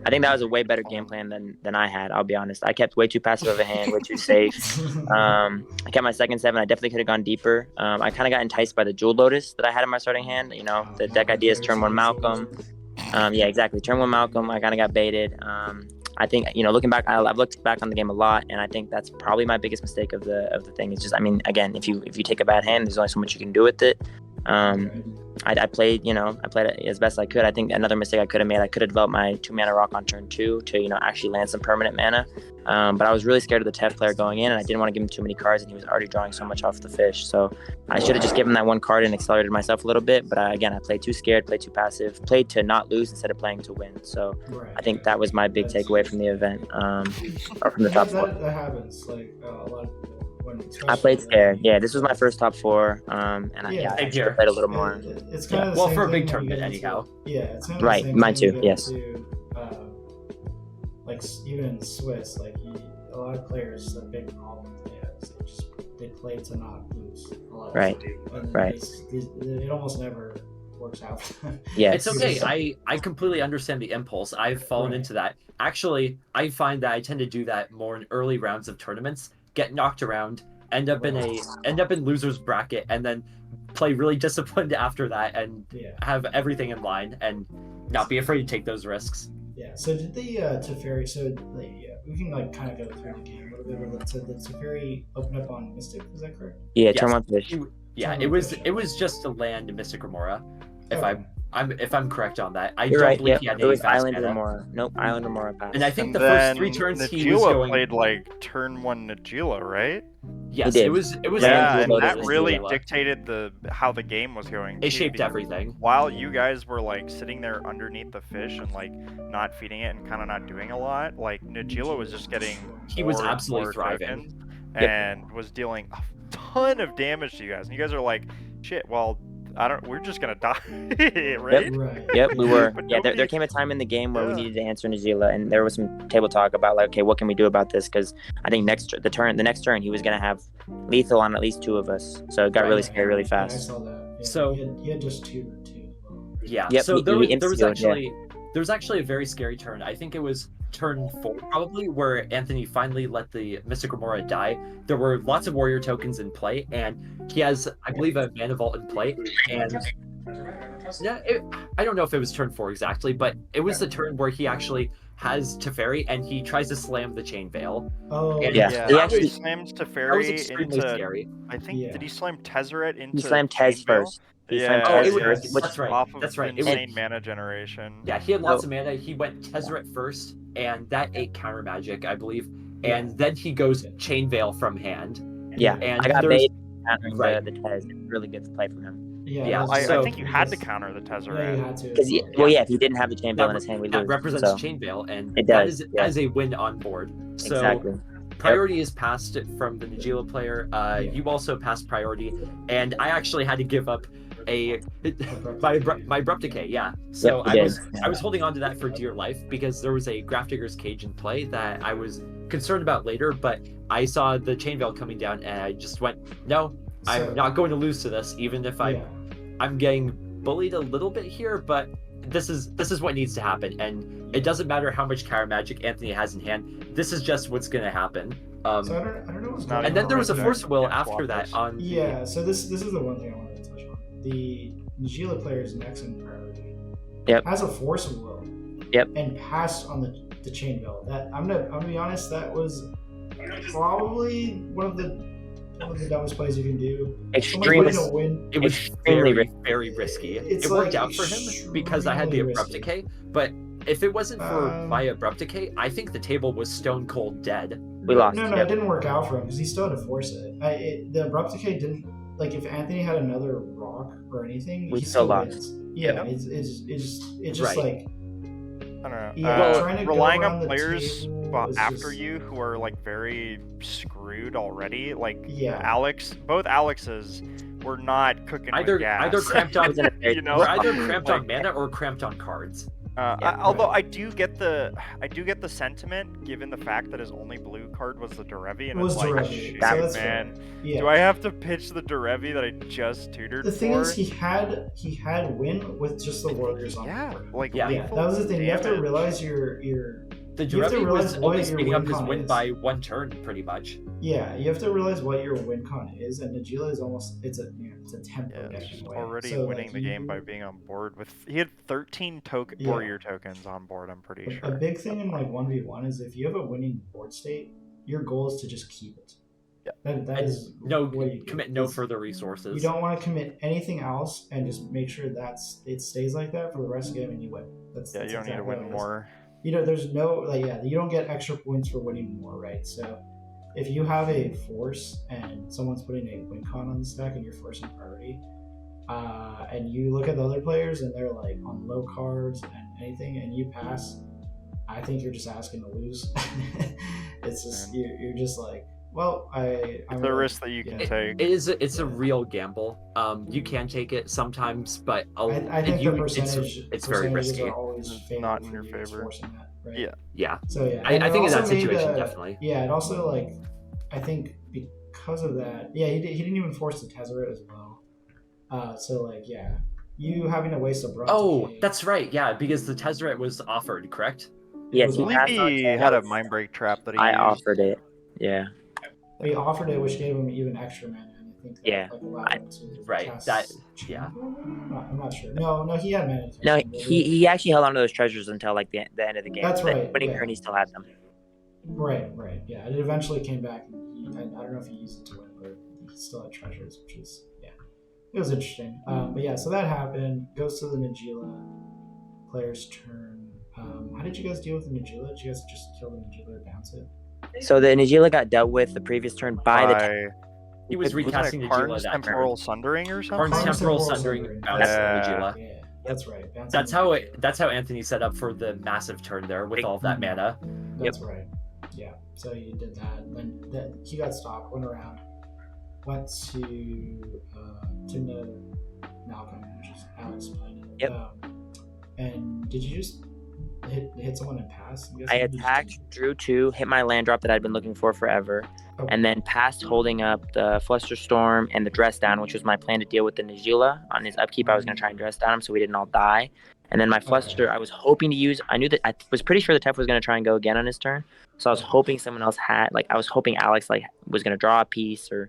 I think that was a way better game plan than I had. I'll be honest. I kept way too passive of a hand, way too safe. I kept my second 7. I definitely could have gone deeper. I kind of got enticed by the Jewel Lotus that I had in my starting hand. You know, the deck ideas, turn 1 Malcolm. Yeah, exactly. Turn 1 Malcolm. I kind of got baited. I think, you know, looking back, I've looked back on the game a lot, and I think that's probably my biggest mistake of the thing. It's just, I mean, again, if you take a bad hand, there's only so much you can do with it. I played it as best I could. I think another mistake I could have made, I could have developed my 2 mana rock on turn 2 to, you know, actually land some permanent mana. But I was really scared of the Tef player going in, and I didn't want to give him too many cards, and he was already drawing so much off the fish. So I should have just given that 1 card and accelerated myself a little bit. But again, I played too scared, played too passive, played to not lose instead of playing to win. So I think that was my big takeaway from the event, or from the top 4. That happens. Like a lot of people. I played scared. Yeah, this was my first top 4. And I should have played a little more. It's kind of the same for a big thing tournament, when you get anyhow. It's kind of Right, the same mine thing too, when you yes. get into, like even in Swiss, like a lot of players, the big problem they have is they play to not lose. A lot of Right, them. And right. It almost never works out. Yeah, It's okay. I completely understand the impulse. I've fallen into that. Actually, I find that I tend to do that more in early rounds of tournaments. Get knocked around, end up in losers bracket, and then play really disciplined after that, and have everything in line, and not be afraid to take those risks. Yeah. So did the Teferi? So we can like kind of go through the game a little bit. So the Teferi open up on Mystic. Is that correct? Yeah, turn 1 fish. Yeah, it was just a land Mystic Remora. If I'm correct on that, I You're don't right. believe Yep. he had It any was fast Island mana. Remora. Nope, Island Remora passed. And I think And the first then 3 turns he was Najeela going. played like turn 1 Najeela, right? Yes, He did. it was. Yeah, Najeela and loaded that Najeela. really dictated how the game was going. It too, shaped because everything. While you guys were like sitting there underneath the fish and like not feeding it and kind of not doing a lot, like Najeela was just getting He was more and absolutely more thriving. tokens and was dealing a ton of damage to you guys. And you guys are like, shit, well, we're just gonna die, right? Right. Yep, we were. But Yeah, there nobody- came a time in the game where we Yeah. needed to answer Najeela, and there was some table talk about like, okay, what can we do about this? Because I think the next turn he was gonna have lethal on at least 2 of us, so it got really scary really Yeah, I fast. saw that. Yeah, So- he had just two as well. Yeah. Yep, So he there was insta-healed, there was actually a very scary turn. I think it was turn 4 probably, where Anthony finally let the Mystic Remora die. There were lots of warrior tokens in play, and he has, I believe, a mana vault in play. And yeah, I don't know if it was turn 4 exactly, but it was the turn where he actually has Teferi and he tries to slam the Chain Veil. Oh, And Yeah, Yeah, he he actually- slams That was Teferi extremely into. scary. I think Yeah. did he slam Tezzeret into? He slammed Chain Tez Veil? first. He Yeah, slammed Oh, Tez it was- first, which that's right. Off of That's right. insane mana generation. Yeah, he had lots So- of mana. He went Tezzeret first, and that ate counter magic, I believe. And then he goes Chain Veil from hand. yeah, And I got there's- bait countering Right. the Tez. Really good play from him. Yeah, I so- think you had to because- counter the Yeah, you Tezzeret. had to. Because if he didn't have the chain veil in his hand, we that lose. represents So, Chain Veil, and It that does, is yeah. as a win on board. So exactly. priority is passed from the Najeela player. You also passed priority, and I actually had to give up my abrupt decay. Yeah, so Yep, you I was holding on to that for dear life because there was a Grafdigger's Cage in play that I was concerned about later, but I saw the Chain Veil coming down, and I just went, no, I'm not going to lose to this, even if I'm getting bullied a little bit here, but this is what needs to happen, and it doesn't matter how much counter magic Anthony has in hand. This is just what's going to happen. So I don't know what's not going And then on there was a with Force that. Will Yeah, after that swappers. on. Yeah, so this is the one thing I wanted to touch on. The Najeela player is next in priority. Yep. Has a Force of Will. Yep. And passed on the Chain Veil. That I'm gonna be honest, that was probably one of the dumbest plays you can do. Extremely. Someone's winning a win. It was Extremely very risky. It's It worked like out for him because I had the extremely abrupt risky. decay, but if it wasn't for Um, my abrupt decay, I think the table was stone cold dead. We lost. No, Yep. it didn't work out for him because he still had to force it. The abrupt decay didn't, like, if Anthony had another rock or anything, We he still still lost. wins. Yeah, Yeah. it's just Right. like I don't know. Yeah, trying to go relying around on the players table is after just- you who are like very screwed already. Like Yeah. both Alexes were not cooking Either with gas. cramped on, you know, we're either cramped on like, mana or cramped on cards. although Right. I do get the sentiment, given the fact that his only blue card was the Derevi, and It was it's like, Derevi, shit, so that's man. fair. Yeah. Do I have to pitch the Derevi that I just tutored The thing for? is, he had win with just the warriors on yeah, board. like Yeah. Yeah, lethal that was the thing. You have to damage. realize your The You have to Derevi realize was what only your speeding up win his con win is. by 1 turn, pretty much. yeah, you have to realize what your win con is, and Najeela is almost it's a tempo Yeah, deck it's in a way. already So, winning like, the game by being on board with. He had 13 Yeah. warrior tokens on board. I'm pretty A sure. big thing in like 1v1 is if you have a winning board state, your goal is to just keep it. Yeah. That And is no what you do. commit no It's- further resources. You don't want to commit anything else and just make sure it stays like that for the rest of the game and you win. That's You don't need to exactly win what it is. more. There's no you don't get extra points for winning more, right? So if you have a force and someone's putting a win con on the stack and you're forcing priority, and you look at the other players and they're like on low cards and anything, and you pass, I think you're just asking to lose. It's just you're just like, well, I'm The risk that you can take. It's a real gamble. You can take it sometimes, but I think the percentage it's very percentages risky. are always It's favored not in for your you favor. forcing that, right? Yeah. Yeah. So yeah, I and it think in that also made, situation, definitely. Yeah, it also like I think because of that, yeah, he didn't even force the Tezzeret as well. So like yeah, you having to waste a bronze. Oh, decay- that's right. Yeah, because the Tezzeret was offered, correct? Yes, was he I on- believe passed on he to had a Alex. mind break trap that he I used. offered it. Yeah. He offered it, which gave him even extra mana, and I think that Yeah. like allowed him to Right, cast that- yeah. I'm not sure. No, he had mana. No, protection, but he actually held on to those treasures until like the end of the game. That's The right, winning yeah. turn, he still had them. Right. Yeah, it eventually came back, and I don't know if he used it to win, but he still had treasures, which is it was interesting. But yeah, so that happened. Goes to the Najeela player's turn. How did you guys deal with the Najeela? Did you guys just kill the Najeela or bounce it? So the Najeela got dealt with the previous turn by the He was Wasn't recasting it Najeela Karn's that Temporal turn. Sundering or something? Karn's Karn's Temporal Temporal Sundering Sundering. bounced Yeah. Najeela. Yeah, that's right. Bouncing That's how Anthony set up for the massive turn there with all of that mana. That's right. Yeah. So you did that, and then he got stopped. Went around. Went to Tymna Malcolm, which is Alex playing it. Yep. And did you just hit someone and pass? I'm I guessing you just attacked, drew 2, hit my land drop that I'd been looking for forever, Oh. and then passed holding up the Flusterstorm and the Dress Down, which was my plan to deal with the Najeela. On his upkeep, I was going to try and Dress Down him so we didn't all die. And then my Fluster, I was hoping to use, I was pretty sure the Tef was going to try and go again on his turn. So I was hoping someone else had, I was hoping Alex, was going to draw a piece, or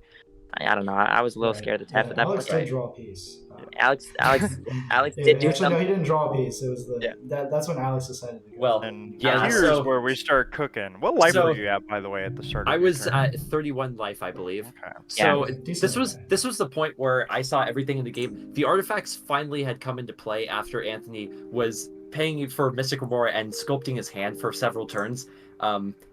I don't know. I was a little scared of the Tef at that Alex point. did draw a piece. Alex Yeah, did do actually, no, something. he didn't draw a piece. It was the Yeah. that's when Alex decided to go. Well, And yeah, here's so- where we start cooking. What life so- were you at, by the way, at the start of I your was turn? at 31 life, I believe. Okay. So Decent. this was the point where I saw everything in the game. The artifacts finally had come into play after Anthony was paying for Mystic Remora and sculpting his hand for several turns.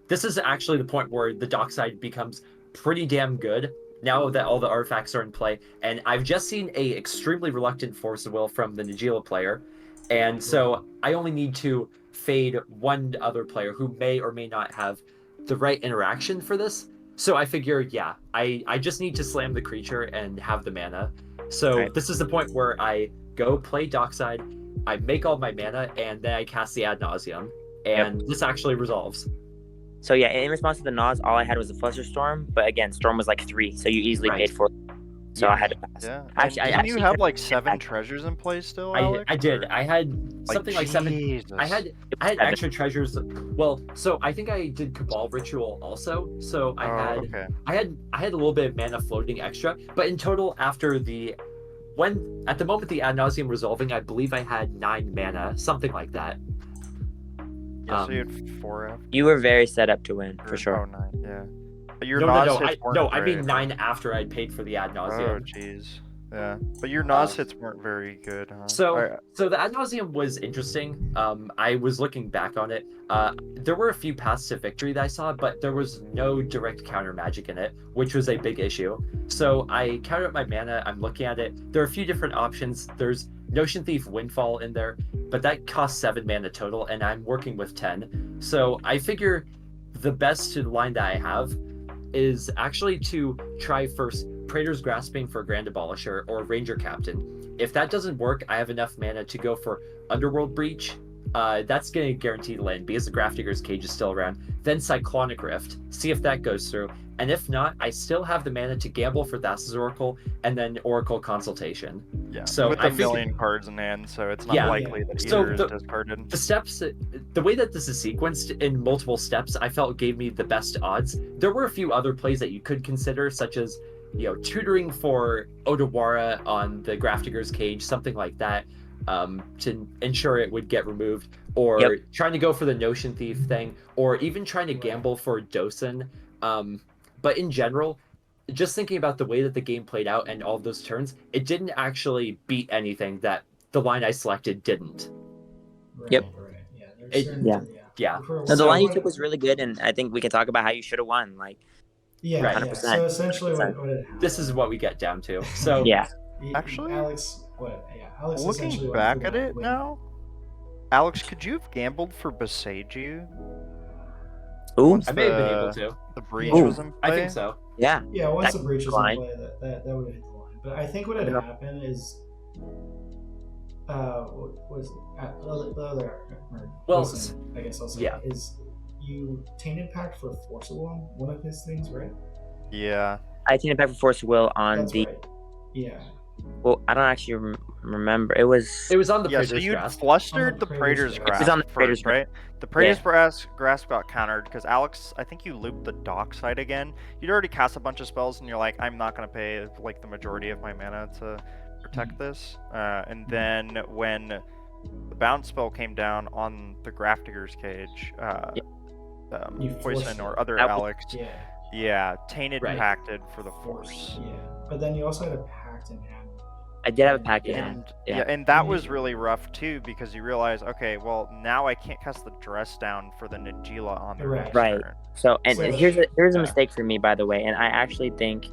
This is actually the point where the Dockside becomes pretty damn good now that all the artifacts are in play. And I've just seen a extremely reluctant Force of Will from the Najeela player, and so I only need to fade one other player who may or may not have the right interaction for this. So I figure, yeah, I just need to slam the creature and have the mana. So Right. this is the point where I go play Dockside, I make all my mana, and then I cast the Ad Nauseam. And this actually resolves. So yeah, in response to the Nas, all I had was the Flusterstorm, but again, Storm was 3, so you easily Right. paid for it. So Yeah. I had to pass. Yeah. Actually, I Didn't you actually have had- like 7 treasures in play still, I Alex? did. Or- I had something like 7. Jesus. I had seven. extra treasures. Well, so I think I did Cabal Ritual also. So I had Okay. I had a little bit of mana floating extra, but in total, after at the moment the Ad Nauseam resolving, I believe I had 9 mana, something like that. Yeah, so you had 4 after. You were very set up to win, for Oh, sure. 9, yeah. But your No, Nas I hits weren't mean great. 9 after I'd paid for the Ad Oh, Nauseam. jeez. Yeah. But your Nas hits weren't very good, huh? So, Alright, so the Ad Nauseam was interesting. I was looking back on it. There were a few paths to victory that I saw, but there was no direct counter magic in it, which was a big issue. So I counted up my mana. I'm looking at it. There are a few different options. There's Notion Thief Windfall in there, but that costs 7 mana total, and I'm working with 10. So I figure the best line that I have is actually to try first Praetor's Grasping for Grand Abolisher or Ranger Captain. If that doesn't work, I have enough mana to go for Underworld Breach. That's going to guarantee land because the Grafdigger's Cage is still around. Then Cyclonic Rift, see if that goes through. And if not, I still have the mana to gamble for Thassa's Oracle and then Oracle Consultation. Yeah, so with a million cards in hand, so it's not likely that either is discarded. The steps, the way that this is sequenced in multiple steps, I felt gave me the best odds. There were a few other plays that you could consider, such as, tutoring for Odawara on the Grafdigger's Cage, something like that, to ensure it would get removed, or trying to go for the Notion Thief thing, or even trying to gamble for Dosen. But in general, just thinking about the way that the game played out and all of those turns, it didn't actually beat anything that the line I selected didn't. Right, Yep. Right. Yeah. So the line you took was really good, and I think we can talk about how you should have won. Like, yeah, 100%. So essentially, what had happened, this is what we get down to. So Actually, Alex, Alex looking back at it now, Alex, could you have gambled for Beseiju? Ooh, I may have been able to. The breach was in play? I think so. Yeah. Yeah, once That the breach was line. in play, that would have hit the line. But I think what had happened is, what was it? The other, Wilson, I guess I'll say, is you tainted Pact for Forcible, one of his things, right? Yeah. I tainted Pact for Force Will on That's the. right. Yeah. Well, I don't actually remember. It was on the Yeah, so Praetor's you Grasp. flustered the Praetor's Grasp. It was on the Praetor's first, right? The Praetor's Grasp got countered because Alex, I think you looped the dock side again. You'd already cast a bunch of spells, and you're like, I'm not going to pay like the majority of my mana to protect this. And then when the bounce spell came down on the Grafdigger's Cage, Poison or other Alex, tainted Pacted for the Force. Yeah, but then you also had a Pact in hand. I did have a Pact in hand. Yeah, and that was really rough too because you realize, okay, well now I can't cast the dress down for the Najeela on the next turn. So here's a mistake for me, by the way, and I actually think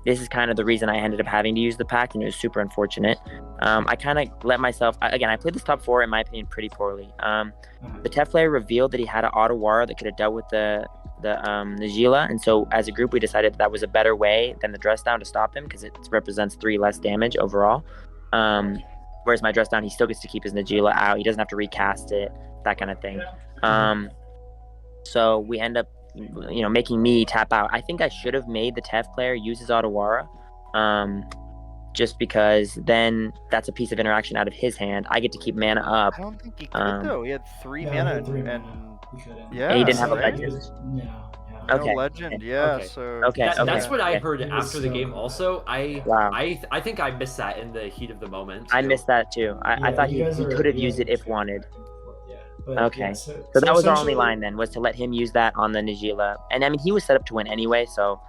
this is kind of the reason I ended up having to use the Pact, and it was super unfortunate. I kind of let myself again. I played this top 4 in my opinion pretty poorly. The Tef player revealed that he had an Otawara that could have dealt with the Najeela, and so as a group we decided that was a better way than the dress down to stop him because it represents 3 less damage overall. Whereas my dress down, he still gets to keep his Najeela out. He doesn't have to recast it, that kind of thing. So we end up, making me tap out. I think I should have made the Tef player use his Otawara, just because then that's a piece of interaction out of his hand. I get to keep mana up. I don't think he could though. He had 3 mana and and he didn't have a legend. No legend, That's what I heard after the game. Also, I think I missed that in the heat of the moment. I missed that too. I thought he could have used it if wanted. But, so that was our only line then, was to let him use that on the Najeela. And I mean, he was set up to win anyway, so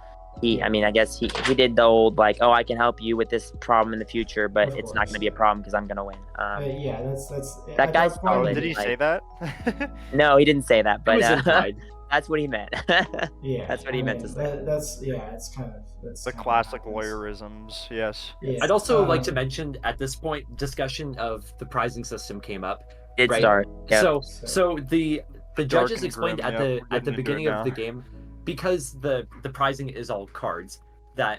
I guess he did the old like, oh, I can help you with this problem in the future, but it's not going to be a problem because I'm going to win. That's that guy's solid. Did he say that? No, he didn't say that, but that's what he meant. That's what he meant to say. It's kind of the classic lawyerisms. Yes. I'd also like to mention at this point, discussion of the prizing system came up. Did start. Yep. So the judges explained at the beginning of the game, because the prizing is all cards, that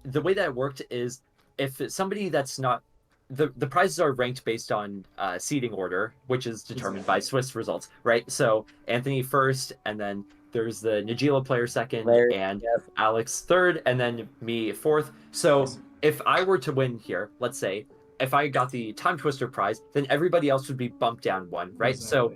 the way that it worked is if somebody that's not the prizes are ranked based on seeding order, which is determined by Swiss results, right? So Anthony first, and then there's the Najeela player second, and Alex third, and then me fourth. So if I were to win here, let's say, if I got the Time Twister prize, then everybody else would be bumped down 1, right? So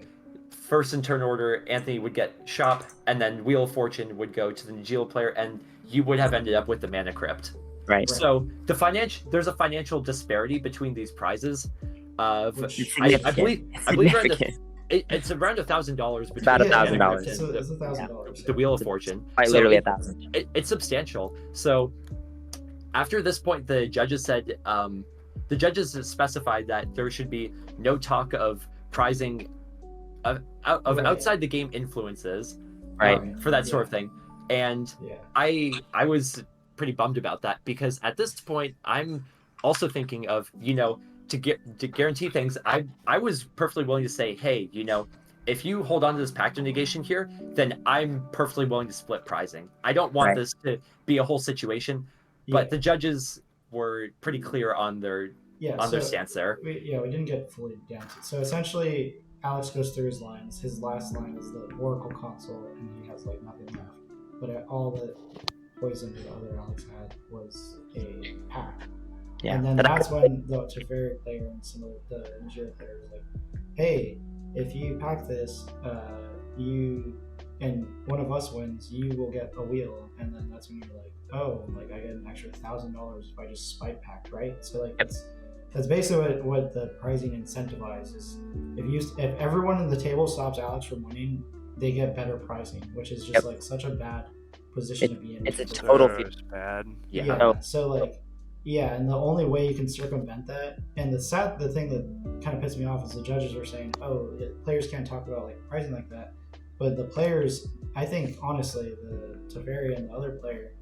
first in turn order, Anthony would get Shop, and then Wheel of Fortune would go to the Najeela player, and you would have ended up with the Mana Crypt. Right. So there's a financial disparity between these prizes. I believe it's around $1,000 between about $1,000. It's $1,000. The Wheel of Fortune. Quite literally 1,000. It's substantial. So after this point, the judges said the judges specified that there should be no talk of prizing of outside the game influences, for that sort of thing. And I was pretty bummed about that because at this point I'm also thinking of to guarantee things, I was perfectly willing to say, hey, if you hold on to this pact of negation here, then I'm perfectly willing to split prizing. I don't want this to be a whole situation, but the judges were pretty clear on their their stance there. We didn't get fully down to it. So essentially, Alex goes through his lines. His last line is the Oracle console, and he has like nothing left. But all the poison the other Alex had was a pack. Yeah. And then that's when the Teferi player and some of the Najeela player was like, hey, if you pack this, you and one of us wins, you will get a wheel. And then that's when you're like, oh, like I get an extra $1,000 if I just spite pack, right? So like that's basically what the pricing incentivizes. If everyone in the table stops Alex from winning, they get better pricing, which is just like such a bad position to be in. It's a total bad. Yeah. So like, yeah, and the only way you can circumvent that, and the thing that kind of pissed me off is the judges were saying, oh, players can't talk about like pricing like that, but the players, I think honestly, the Teferi and the other player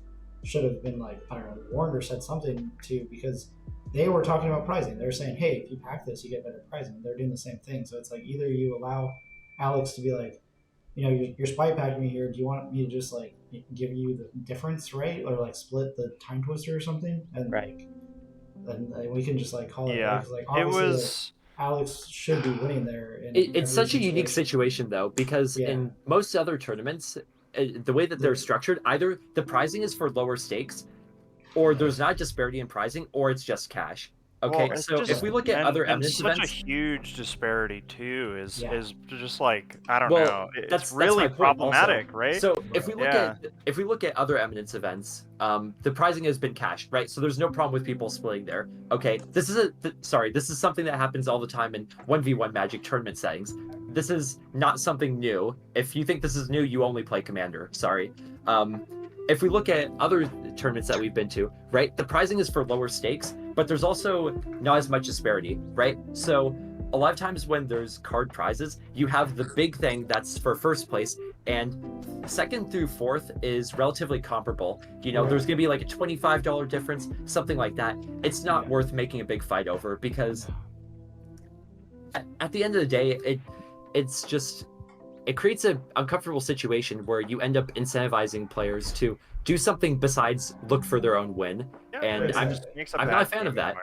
should have been like, I don't know, warned or said something to, because they were talking about pricing. They were saying, hey, if you pack this, you get better pricing. They're doing the same thing. So it's like either you allow Alex to be like, you're spy packing me here. Do you want me to just like give you the difference, right? Or like split the time twister or something? And then we can just like call it. Yeah, like, it was. Like, Alex should be winning there. It's such a unique situation though, because in most other tournaments, the way that they're structured, either the pricing is for lower stakes, or there's not disparity in pricing, or it's just cash. Okay, so if we look at other eminence events, such a huge disparity too is just like, I don't know. It's really problematic, also. Right? So if we look at other eminence events, the pricing has been cash, right? So there's no problem with people splitting there. Okay, this is something that happens all the time in 1v1 Magic tournament settings. This is not something new. If you think this is new, you only play Commander. Sorry. If we look at other tournaments that we've been to, right, the pricing is for lower stakes, but there's also not as much disparity, right? So a lot of times when there's card prizes, you have the big thing that's for first place, and second through fourth is relatively comparable. There's gonna be like a $25 difference, something like that. It's not worth making a big fight over, because at the end of the day, it creates an uncomfortable situation where you end up incentivizing players to do something besides look for their own win. And I'm not a fan of that.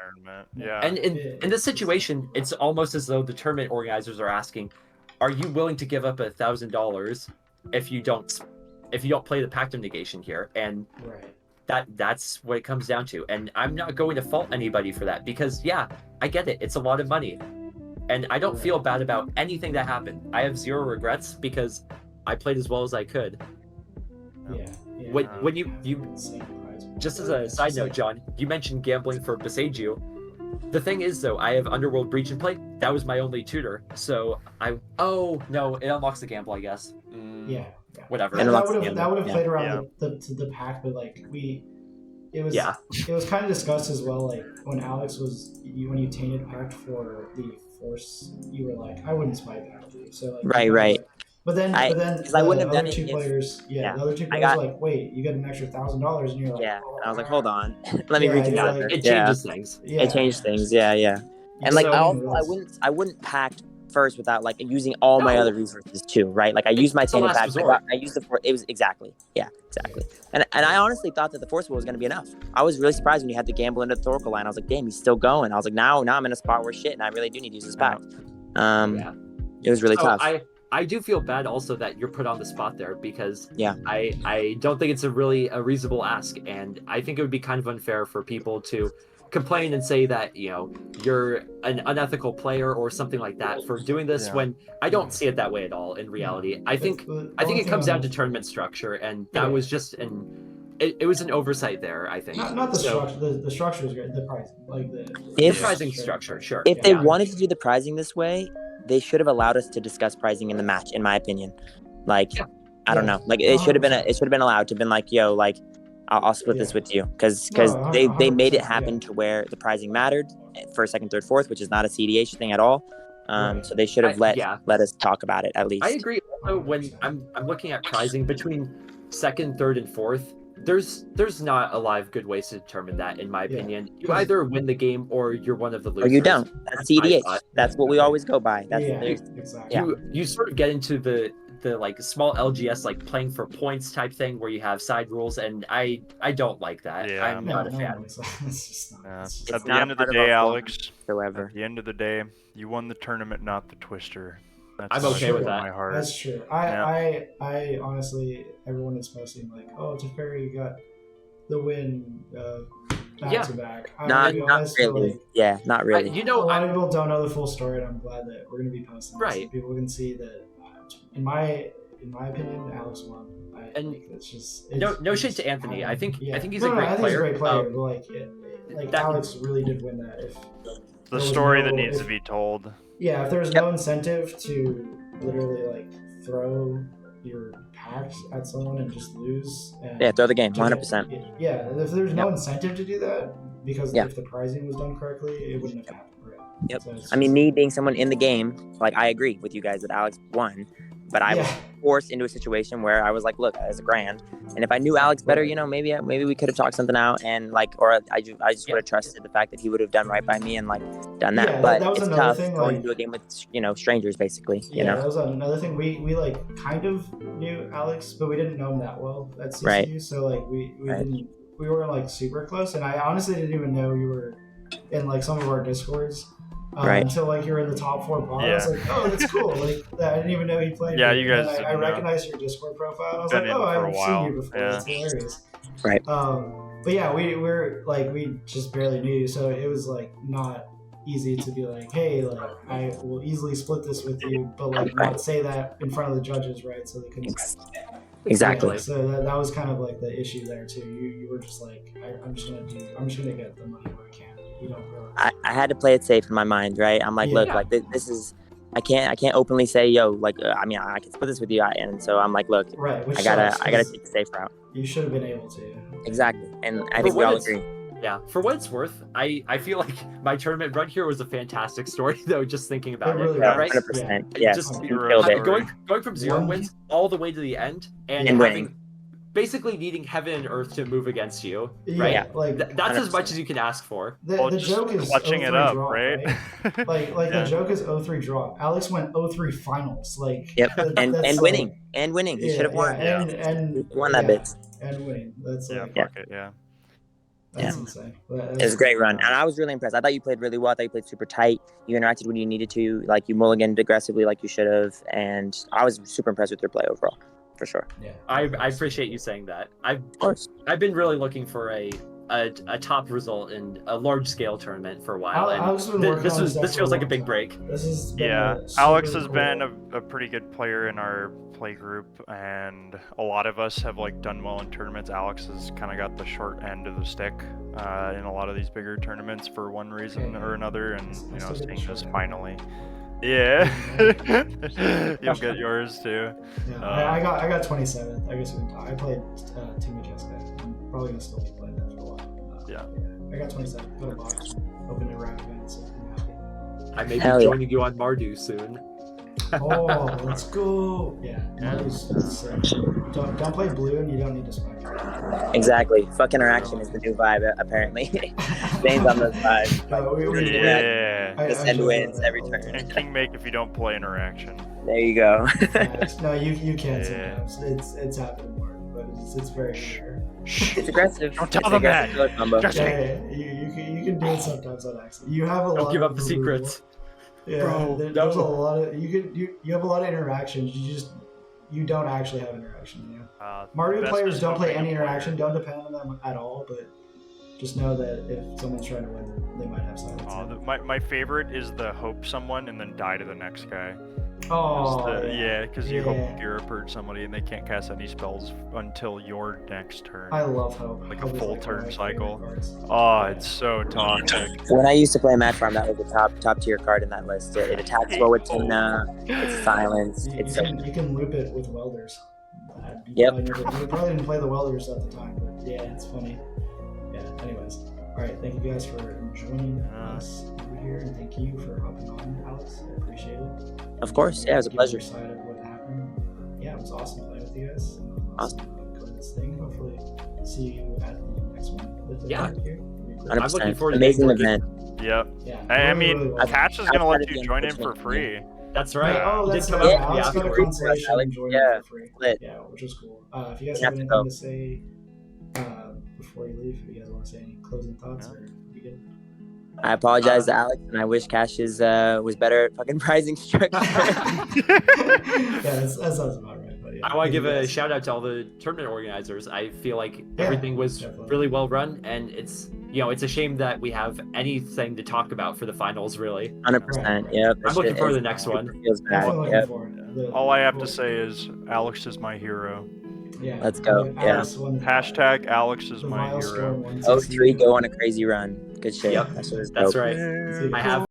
Yeah. And in this situation, it's almost as though the tournament organizers are asking, are you willing to give up $1,000 if you don't play the Pact of Negation here? And that's what it comes down to. And I'm not going to fault anybody for that, because I get it. It's a lot of money. And I don't feel bad about anything that happened. I have zero regrets because I played as well as I could. When you just as a side note, John, you mentioned gambling for Besage You. The thing is, though, I have Underworld Breach in play. That was my only tutor. So it unlocks the gamble, I guess. Whatever. And that would have played around the pack, but like it was kind of discussed as well. Like when Alex when you tainted Pact for the Force, you were like, I wouldn't spy Pact you. So like, right. But then I wouldn't have done it. The other two players were like, wait, you get an extra $1,000, and you're like, and I was like, hold on, let me reconsider. It changes things. It changed things. And like I wouldn't pact first without like using all my other resources too, right? Like I used my tainted pact. I used the it was exactly. And I honestly thought that the Force Wheel was going to be enough. I was really surprised when you had to gamble into the Thoracle line. I was like, damn, he's still going. I was like, now I'm in a spot where shit, and I really do need to use this pact. It was really tough. I do feel bad also that you're put on the spot there, because I don't think it's a reasonable ask, and I think it would be kind of unfair for people to complain and say that you're an unethical player or something like that for doing this, when I don't see it that way at all in reality. I think it comes down to tournament structure, and that was just it was an oversight there, I think. Not the structure. The structure was great. The pricing, like the pricing structure, sure. If they wanted to do the pricing this way, they should have allowed us to discuss pricing in the match, in my opinion. Like, I don't know. Like it should have been allowed to have been like, yo, like I'll split this with you, because they made it happen to where the pricing mattered, first, second, third, fourth, which is not a CDH thing at all. So they should have let us talk about it at least. I agree. Also, when I'm looking at pricing between second, third, and fourth, there's not a lot of good ways to determine that, in my Yeah. opinion. You either win the game or you're one of the losers. Or you don't. That's my CDH. thought. That's what we always go by. That's Yeah, there's- exactly. Yeah. You sort of get into the like small LGS like playing for points type thing where you have side rules, and I don't like that. Yeah. I'm not a fan. It's just not. Yeah. It's just At the not end of the part of our day, format Alex, whatsoever. at the end of the day, you won the tournament, not the twister. That's I'm how I okay feel with in that. My heart. That's true. I honestly, everyone is posting like, oh, Teferi got the win back to back. Not to be honest, feel really. like Yeah, not really. You a know, lot of people don't know the full story, and I'm glad that we're going to be posting this, Right. so people can see that. In my opinion, Alex won. And think it's just no shade to Anthony. I think he's a I great think player. he's a great player, but like that- Alex really did win that. If The there was story that no- needs if- to be told. Yeah, if there's no incentive to literally like throw your pact at someone and just lose. And Yeah, throw the game, to 100%. Yeah, if there's no incentive to do that, because Yeah. if the pricing was done correctly, it wouldn't have happened. Right? Yep. So it's I mean, just- me being someone in the game, like I agree with you guys that Alex won, but I was Yeah. forced into a situation where I was like, look, as a grand, and if I knew Alex better, maybe we could have talked something out, and I just would have trusted the fact that he would have done right by me and like done that. Yeah, but that was it's another tough thing, going like- into a game with strangers, basically. Yeah, that was another thing. We like kind of knew Alex, but we didn't know him that well at CCU. Right. So like we Right. didn't we weren't like super close, and I honestly didn't even know you were in like some of our discords. Right. Until like you're in the top 4 bar. I was Yeah. like, oh, that's cool. Like I didn't even know he played. Yeah, here. you guys And I didn't know. recognized your Discord profile, and I was Been like, in oh, for a I've while. seen you before. Yeah. It's hilarious. Right. But yeah, we just barely knew you, so it was like not easy to be like, hey, like I will easily split this with you, but like not say that in front of the judges, right? So they couldn't. Exactly. Yeah, so that was kind of like the issue there too. You were just like, I'm just gonna get the money where I can. You don't go. I had to play it safe in my mind, right? I'm like, look, Yeah. like this is, I can't openly say, yo, like, I mean, I can split this with you, and so I'm like, look, Right. Which I gotta sucks, 'cause take the safe route. You should have been able to. Exactly, and I For think we what all it's- agree. Yeah, for what it's worth, I feel like my tournament run here was a fantastic story though. Just thinking about It really it, was. right? 100%. Yeah. Yes, Just- you killed it. Going from 0 One- wins all the way to the end, and And having winning. basically needing heaven and earth to move against you, Yeah. right? Like That's as 100%. much as you can ask for. the Just joke is clutching 0-3 it up, draw, right? Like Yeah. the joke is 0-3 draw. Alex went 0-3 finals. Like Yep, and that's winning, like- he should have won. Yeah. And He won that yeah, bit. and winning. That's Yeah, like fuck it, yeah. that's Yeah. insane. It was a great run, and I was really impressed. I thought you played really well. I thought you played super tight. You interacted when you needed to. Like you mulliganed aggressively, like you should have. And I was super impressed with your play overall, for sure. Yeah. I appreciate you saying that. Of course. I've been really looking for a top result in a large scale tournament for a while, and Alex has been working on this for feels like a long big time. break. This is been Yeah, a super Alex has cool- been a pretty good player in our play group, and a lot of us have like done well in tournaments. Alex has kind of got the short end of the stick in a lot of these bigger tournaments for one reason or another, and I still get seeing the this short end. finally. Yeah, you'll get yours too. Yeah, I got 27th. I guess we can talk. I played Team Jessica. I'm probably gonna still be playing that for a while. Yeah. I got 27th. Got a box. Opened it right away, so I'm happy. I may be Hell yeah. joining you on Mardu soon. Oh, let's go! Yeah, Marty's sick. Don't play blue, and you don't need to spike. Exactly. Fuck interaction is the new vibe, apparently. Zane's on this vibe. Yeah. Just end wins every turn. And King make if you don't play interaction. There you go. No, you can Yeah. sometimes. It's happened more, but it's very rare. It's aggressive. Don't tell It's them aggressive that. killer combo. Just- Yeah, you can do it sometimes on accident. You have a lot. Don't give up of the blue- secrets. Yeah, Bro, there's a no. lot of you have a lot of interactions. You don't actually have interaction. You know? Mario best players is don't play helping any a player. interaction. Don't depend on them at all. But just know that if someone's trying to win, they might have silence. My favorite is the hope someone and then die to the next guy. Oh, Because you hope Yeah. you're purge somebody and they can't cast any spells until your next turn. I love hope. Like a Hope is full one of turn my cycle. favorite cards. Oh, it's so toxic. When I used to play Match Farm, that was the top tier card in that list. It attacks well with Tymna. It's silenced. You, It's you, so can, you can loop it with welders. You Yep. you probably didn't play the welders at the time, but yeah, it's funny. Yeah. Anyways, all right. Thank you guys for joining us over here, and thank you for hopping on, Alex. I appreciate it. Of course, yeah, it was a Give pleasure. your side of what happened. Yeah, it was awesome playing with you guys. Awesome. Go to this thing. Hopefully, see you at the next one. With the Yeah. here. Here. 100%. I'm looking forward to Amazing working. event. Yep. Yeah. I really, mean, really well. Cash is I've gonna let tried to you be join in for unfortunate. free. That's right. Oh, You that's did come yeah. out for me Alex got a afterwards. consolation Alex. enjoyment Yeah, for free. lit. Yeah, which was cool. If you guys We have have to anything go. to say before you leave, if you guys want to say any closing thoughts, or we good? I apologize to Alex, and I wish Cash's was better at fucking pricing structure. Yeah, that sounds about right. But yeah, I want to thank give you a guys. shout out to all the tournament organizers. I feel like Yeah, everything was definitely. really well run, and it's it's a shame that we have anything to talk about for the finals. Really, 100%. Right. Yep. I'm looking forward to the next one. Feels bad. Definitely looking Yep. forward. All I have to say is Alex is my hero. Yeah. Let's go. Alex won Hashtag Alex is the my Vile hero. Storm 1 0-3 CCU. go on a crazy run. Good shit. Yep, That shit was that's dope. right. See you. I have